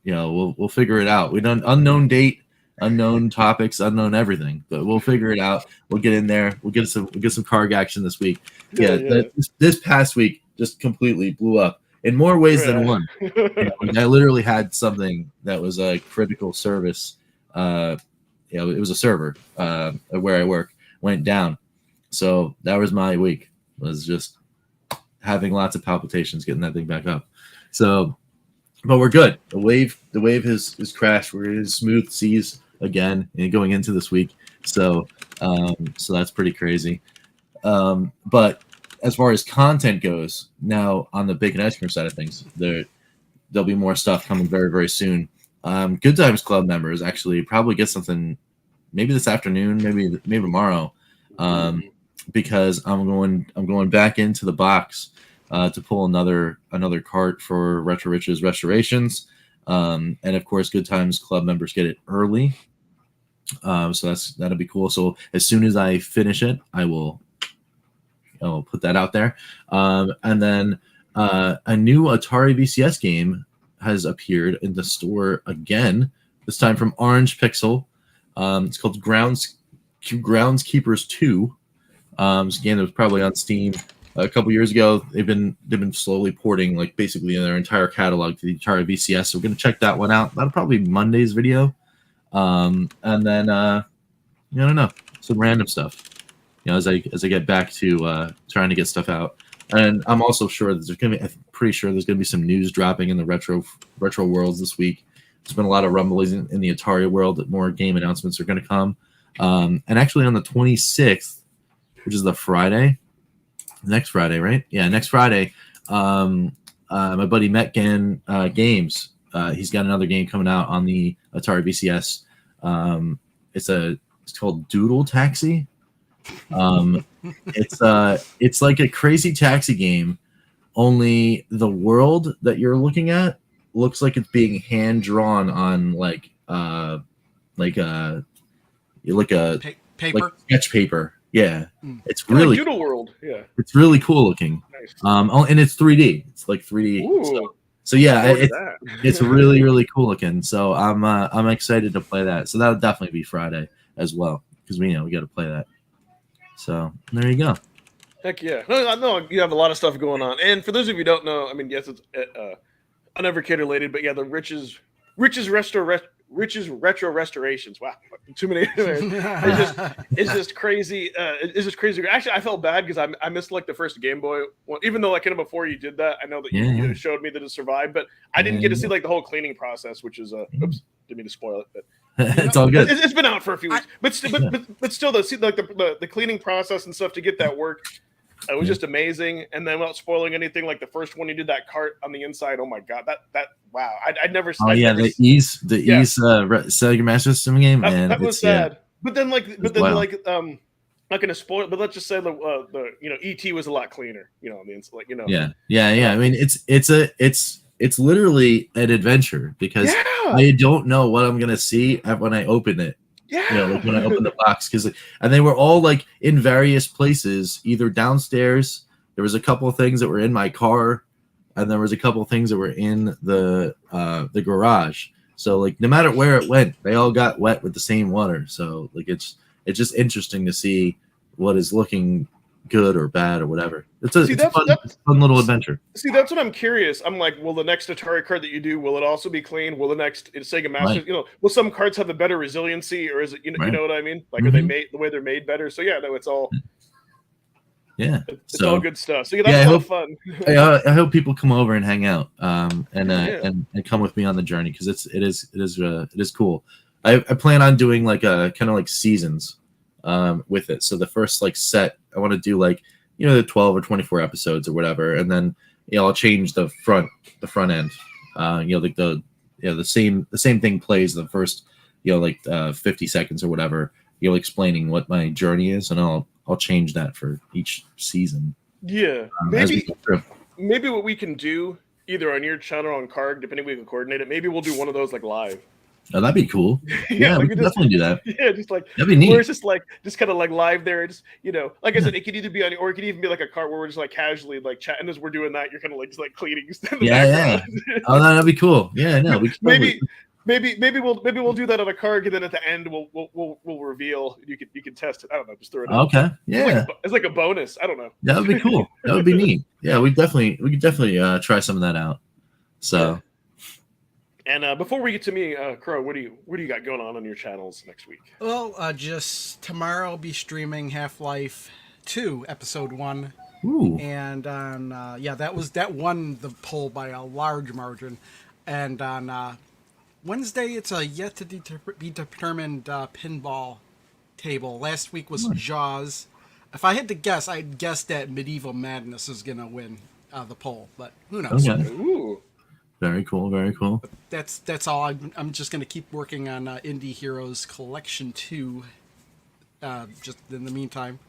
We'll figure it out. We done unknown date. Unknown topics, unknown everything, but we'll figure it out. We'll get in there. We'll get some card action this week. This past week just completely blew up in more ways than one. I literally had something that was a critical service. It was a server where I work went down. So that was my week. Was just having lots of palpitations getting that thing back up. So, but we're good. The wave has crashed. We're in smooth seas again and going into this week. So so that's pretty crazy. But as far as content goes, now on the bacon ice cream side of things, there'll be more stuff coming very, very soon. Good Times Club members actually probably get something maybe this afternoon, maybe tomorrow, because I'm going back into the box to pull another cart for Retro Riches Restorations, and of course, Good Times Club members get it early. So that'll be cool. So as soon as I finish it, I'll put that out there. And then a new Atari VCS game has appeared in the store again. This time from Orange Pixel. It's called Groundskeepers 2. It's a game that was probably on Steam a couple years ago. They've been slowly porting like basically their entire catalog to the Atari VCS. So we're gonna check that one out. That'll probably be Monday's video. And then I don't know, some random stuff. As I get back to trying to get stuff out. And I'm also sure that I'm pretty sure there's gonna be some news dropping in the retro worlds this week. There's been a lot of rumblings in the Atari world that more game announcements are gonna come. And actually on the 26th, which is the Friday, next Friday, right? Yeah, next Friday. My buddy Metgan Games, he's got another game coming out on the Atari VCS. It's called Doodle Taxi. It's like a crazy taxi game, only the world that you're looking at looks like it's being hand drawn on like a paper, sketch paper. Yeah, it's Kinda really like Doodle World. Yeah, it's really cool looking. nice. And it's 3D. It's like 3D. Ooh, So yeah, look forward to that. it's really, really cool looking. So I'm excited to play that. So that'll definitely be Friday as well, because we got to play that. So there you go. Heck yeah! No, I know you have a lot of stuff going on. And for those of you who don't know, I mean, yes, it's Evercade related, but yeah, the Riches Retro Restorations. Wow, too many. It's just crazy. It's just crazy. Actually, I felt bad because I missed like the first Game Boy one. Even though like before you did that, I know that you showed me that it survived, but I didn't get to see like the whole cleaning process, which is oops, didn't mean to spoil it, but. It's all good. It's been out for a few weeks, but still, the cleaning process and stuff to get that work, it was just amazing. And then without spoiling anything, like the first one you did that cart on the inside, oh my god, that wow, I'd never. Oh yeah, the Ease Sega Master System game, man. That was sad. But then not gonna spoil it, but let's just say the ET was a lot cleaner. Yeah. I mean, it's literally an adventure because I don't know what I'm gonna see when I open it. Yeah, like when I open the box, and they were all like in various places, either downstairs. There was a couple of things that were in my car, and there was a couple of things that were in the garage. So like no matter where it went, they all got wet with the same water. So like it's just interesting to see what is looking good or bad or whatever. It's a fun little adventure. See, that's what I'm curious. I'm like, will the next Atari card that you do, will it also be clean? Will the next Sega Master, will some cards have a better resiliency, or is it, you know what I mean? Like, are they made the way they're made better? So yeah, no, it's all. Yeah, it's all good stuff. So yeah, that's a lot of fun. I hope people come over and hang out, and come with me on the journey because it is cool. I plan on doing like a kind of like seasons, with it. So the first like set, I want to do like the 12 or 24 episodes or whatever, and then I'll change the front end. Like the same thing plays the first 50 seconds or whatever. Explaining what my journey is, and I'll change that for each season. Yeah, maybe what we can do either on your channel or on Karg, depending if we can coordinate it. Maybe we'll do one of those like live. Oh, that'd be cool. Yeah, we can definitely do that. Yeah, just like that'd be neat. Or it's just kind of like live there. Just like I said, it could either be on, or it could even be like a cart where we're just like casually like chatting as we're doing that. You're kind of like just like cleaning. Yeah. Oh, that'd be cool. Yeah, no, we maybe we'll do that on a card, and then at the end we'll reveal. You can test it. I don't know. Just throw it. Okay. Yeah. It's like a bonus. I don't know. That would be cool. That would be neat. Yeah, we could definitely try some of that out. So. Yeah. And before we get to me, Crow, what do you got going on your channels next week? Well, just tomorrow I'll be streaming Half-Life 2 Episode 1. Ooh. And on that won the poll by a large margin. And on Wednesday, it's a yet to be determined pinball table. Last week was Jaws. If I had to guess, I'd guess that Medieval Madness is gonna win the poll, but who knows? Okay. Ooh. Very cool. Very cool. That's all. I'm just gonna keep working on Indie Heroes Collection 2. Just in the meantime,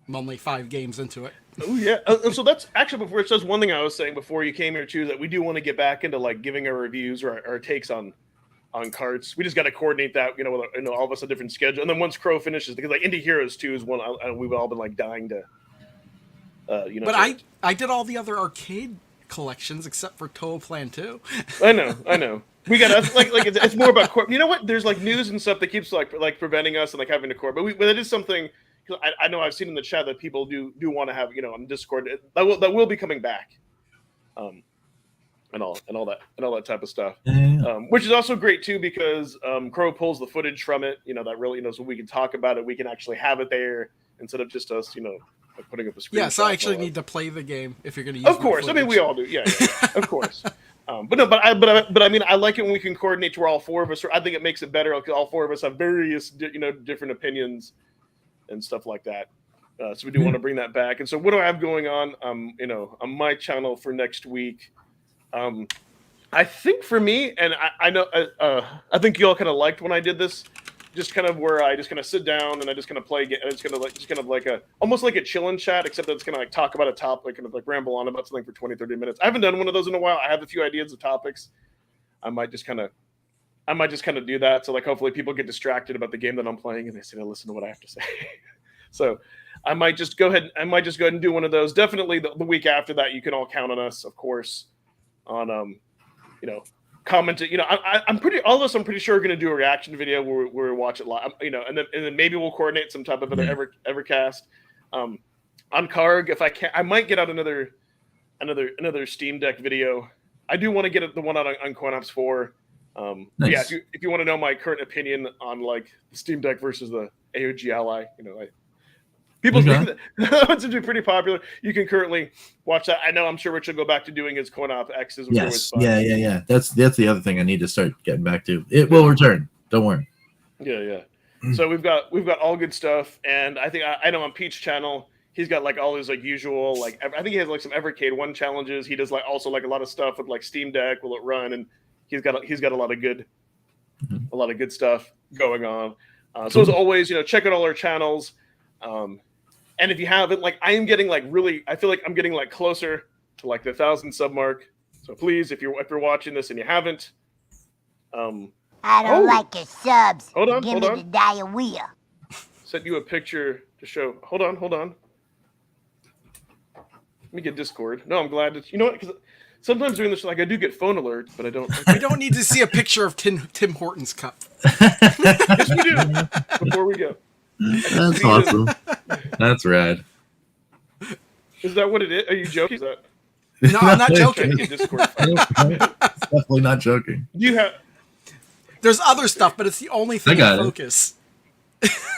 I'm only 5 games into it. Oh yeah. So that's actually before it says one thing I was saying before you came here too, that we do want to get back into like giving our reviews or our takes on carts. We just got to coordinate that, with all of us a different schedule. And then once Crow finishes, because like Indie Heroes 2 is one we've all been like dying to. But I did all the other arcade collections except for Total Plan 2. I know. We got like it's more about you know what? There's like news and stuff that keeps like preventing us and like having to court. But it is something. I know I've seen in the chat that people do want to have on Discord that will be coming back, and all that type of stuff, which is also great too because Crow pulls the footage from it. That really so we can talk about it. We can actually have it there instead of just us like putting up a screen. Yeah, so I actually need to play the game if you're going to use. Of course, I mean we all do. Yeah, of course. But I mean I like it when we can coordinate to where all 4 of us. I think it makes it better. Like, all 4 of us have various different opinions and stuff like that. So we do want to bring that back. And so what do I have going on, on my channel for next week? I think for me, and I know, I think you all kind of liked when I did this, just kind of where I just kind of sit down and I just kind of play, and it's kind of like almost like a chill and chat, except that it's kind of like talk about a topic, kind of like ramble on about something for 20, 30 minutes. I haven't done one of those in a while. I have a few ideas of topics. I might just kind of do that. So like, hopefully people get distracted about the game that I'm playing and they say, listen to what I have to say. So I might just go ahead and do one of those. Definitely the week after that, you can all count on us, of course, on, commenting. I'm pretty sure we're going to do a reaction video where we watch it live, and then maybe we'll coordinate some type of other Evercast. On Karg, if I can, I might get out another Steam Deck video. I do want to get the one out on CoinOps 4. Nice. Yeah, if you want to know my current opinion on like the Steam Deck versus the AOG Ally, people think that's pretty popular. You can currently watch that. I'm sure Rich will go back to doing his CoinOp X's. Yes. Yeah. That's the other thing I need to start getting back to. It will return. Don't worry. Yeah. So we've got all good stuff, and I think I know on Pete's channel he's got like all his like usual like I think he has like some Evercade 1 challenges. He does like also like a lot of stuff with like Steam Deck, will it run, and he's got a lot of good stuff going on. So as always, check out all our channels. And if you haven't, like I am getting like really, I feel like I'm getting like closer to like the 1,000 sub mark. So please, if you're watching this and you haven't, I don't like your subs. Hold on. Give me the diarrhea. Sent you a picture to show. Hold on. Let me get Discord. No, I'm glad that you know what, because sometimes doing this, like I do get phone alerts, but I don't. I don't need to see a picture of Tim Hortons cup. Yes, we do. Before we go. That's awesome. That's rad. Is that what it is? Are you joking? Is that? No, I'm not joking. Discord. Definitely not joking. You have. There's other stuff, but it's the only thing I focus.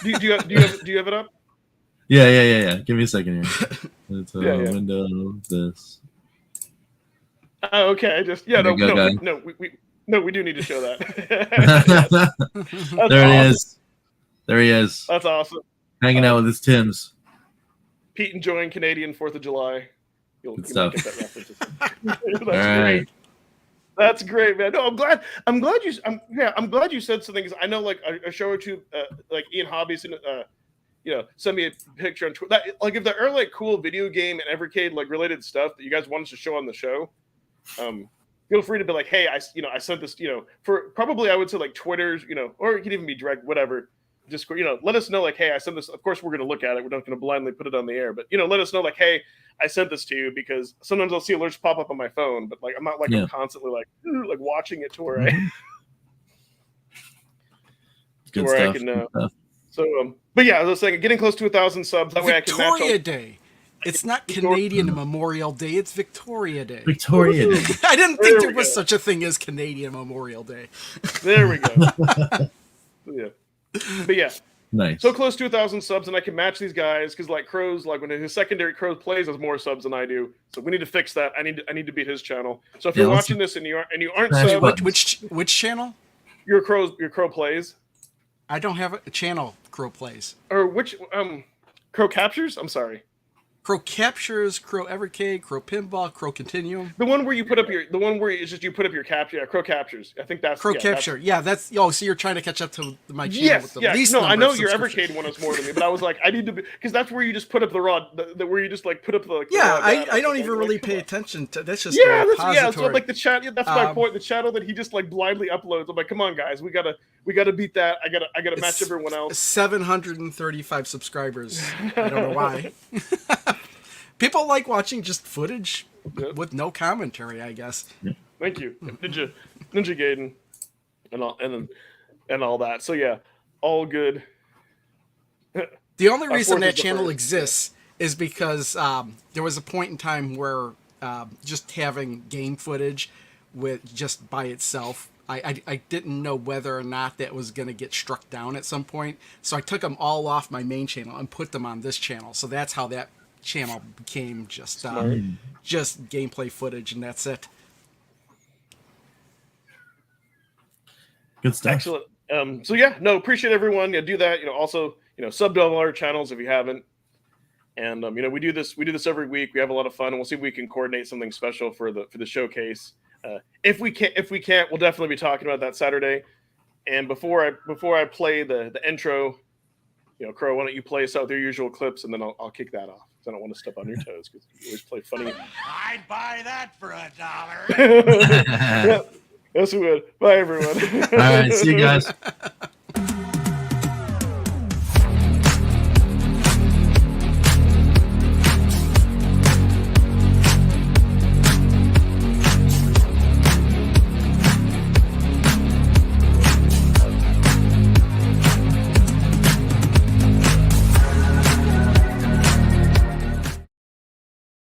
Do you have it up? Yeah. Give me a second here. It's window this. Oh, okay. We do need to show that. There he is. That's awesome. Hanging out with his Tims. Pete enjoying Canadian 4th of July. Good stuff. Get that reference. That's great. That's great, man. No, I'm glad you said something. Cause I know like a show or two, like Ian Hobbies, send me a picture on Twitter. Like if there are like cool video game and Evercade like related stuff that you guys want us to show on the show, feel free to be like, hey, I sent this, for probably I would say like Twitter's, or it could even be direct, whatever. Discord, let us know like, hey, I sent this. Of course, we're going to look at it. We're not going to blindly put it on the air, but let us know like, hey, I sent this to you, because sometimes I'll see alerts pop up on my phone, but like I'm not like I'm constantly like watching it to where I good stuff. I can. So, but yeah, as I was saying, getting close to 1,000 subs. That way I can match Victoria Day. It's not Canadian Memorial Day. It's Victoria Day. Victoria Day. I didn't think there was such a thing as Canadian Memorial Day. There we go. Yeah. But yeah, Nice. so close to 1,000 subs, and I can match these guys because like Crow's, like when his secondary Crow plays, has more subs than I do. So we need to fix that. I need to beat his channel. So if Yeah, you're let's- watching this and you aren't Smash subbed, buttons. Which channel? your Crow plays, I don't have a channel. Crow plays. or which Crow captures. I'm sorry. Crow Captures, Crow Evercade, Crow Pinball, Crow Continuum. The one where you put up your, the one where it's just you put up your capture. Yeah, Crow captures. I think that's Crow yeah, Capture. Yeah, that's so you're trying to catch up to my channel Yes, with the yes. least No, I number know of your subscriptions. Evercade one is more than me, but I was like, I need to be because that's where you just put up the raw, where you just like put up the. Like, the Yeah, raw data. I don't Like, even like, really come pay on. attention to. That's just Yeah, a that's yeah. So repository. like the chat. Yeah, that's my point. The channel that he just like blindly uploads. I'm like, come on, guys, we gotta beat that. I gotta match everyone else. 735 subscribers. I don't know why. People like watching just footage with no commentary, I guess. Thank you, Ninja Gaiden, and all that. So yeah, all good. The only Our reason fourth that is the channel first, exists is because there was a point in time where just having game footage with just by itself, I didn't know whether or not that was going to get struck down at some point. So I took them all off my main channel and put them on this channel. So that's how that channel became just gameplay footage, and that's it. Good stuff. Excellent. So yeah, no, appreciate everyone. Yeah, do that. Also, sub to all our channels if you haven't. And we do this every week. We have a lot of fun, and we'll see if we can coordinate something special for the showcase. If we can't, we'll definitely be talking about that Saturday. And before I play the intro, Crow, why don't you play us out with your usual clips, and then I'll kick that off. I don't want to step on your toes because you always play funny. I'd buy that for $1. Yeah, yes, we would. Bye, everyone. All right, see you guys.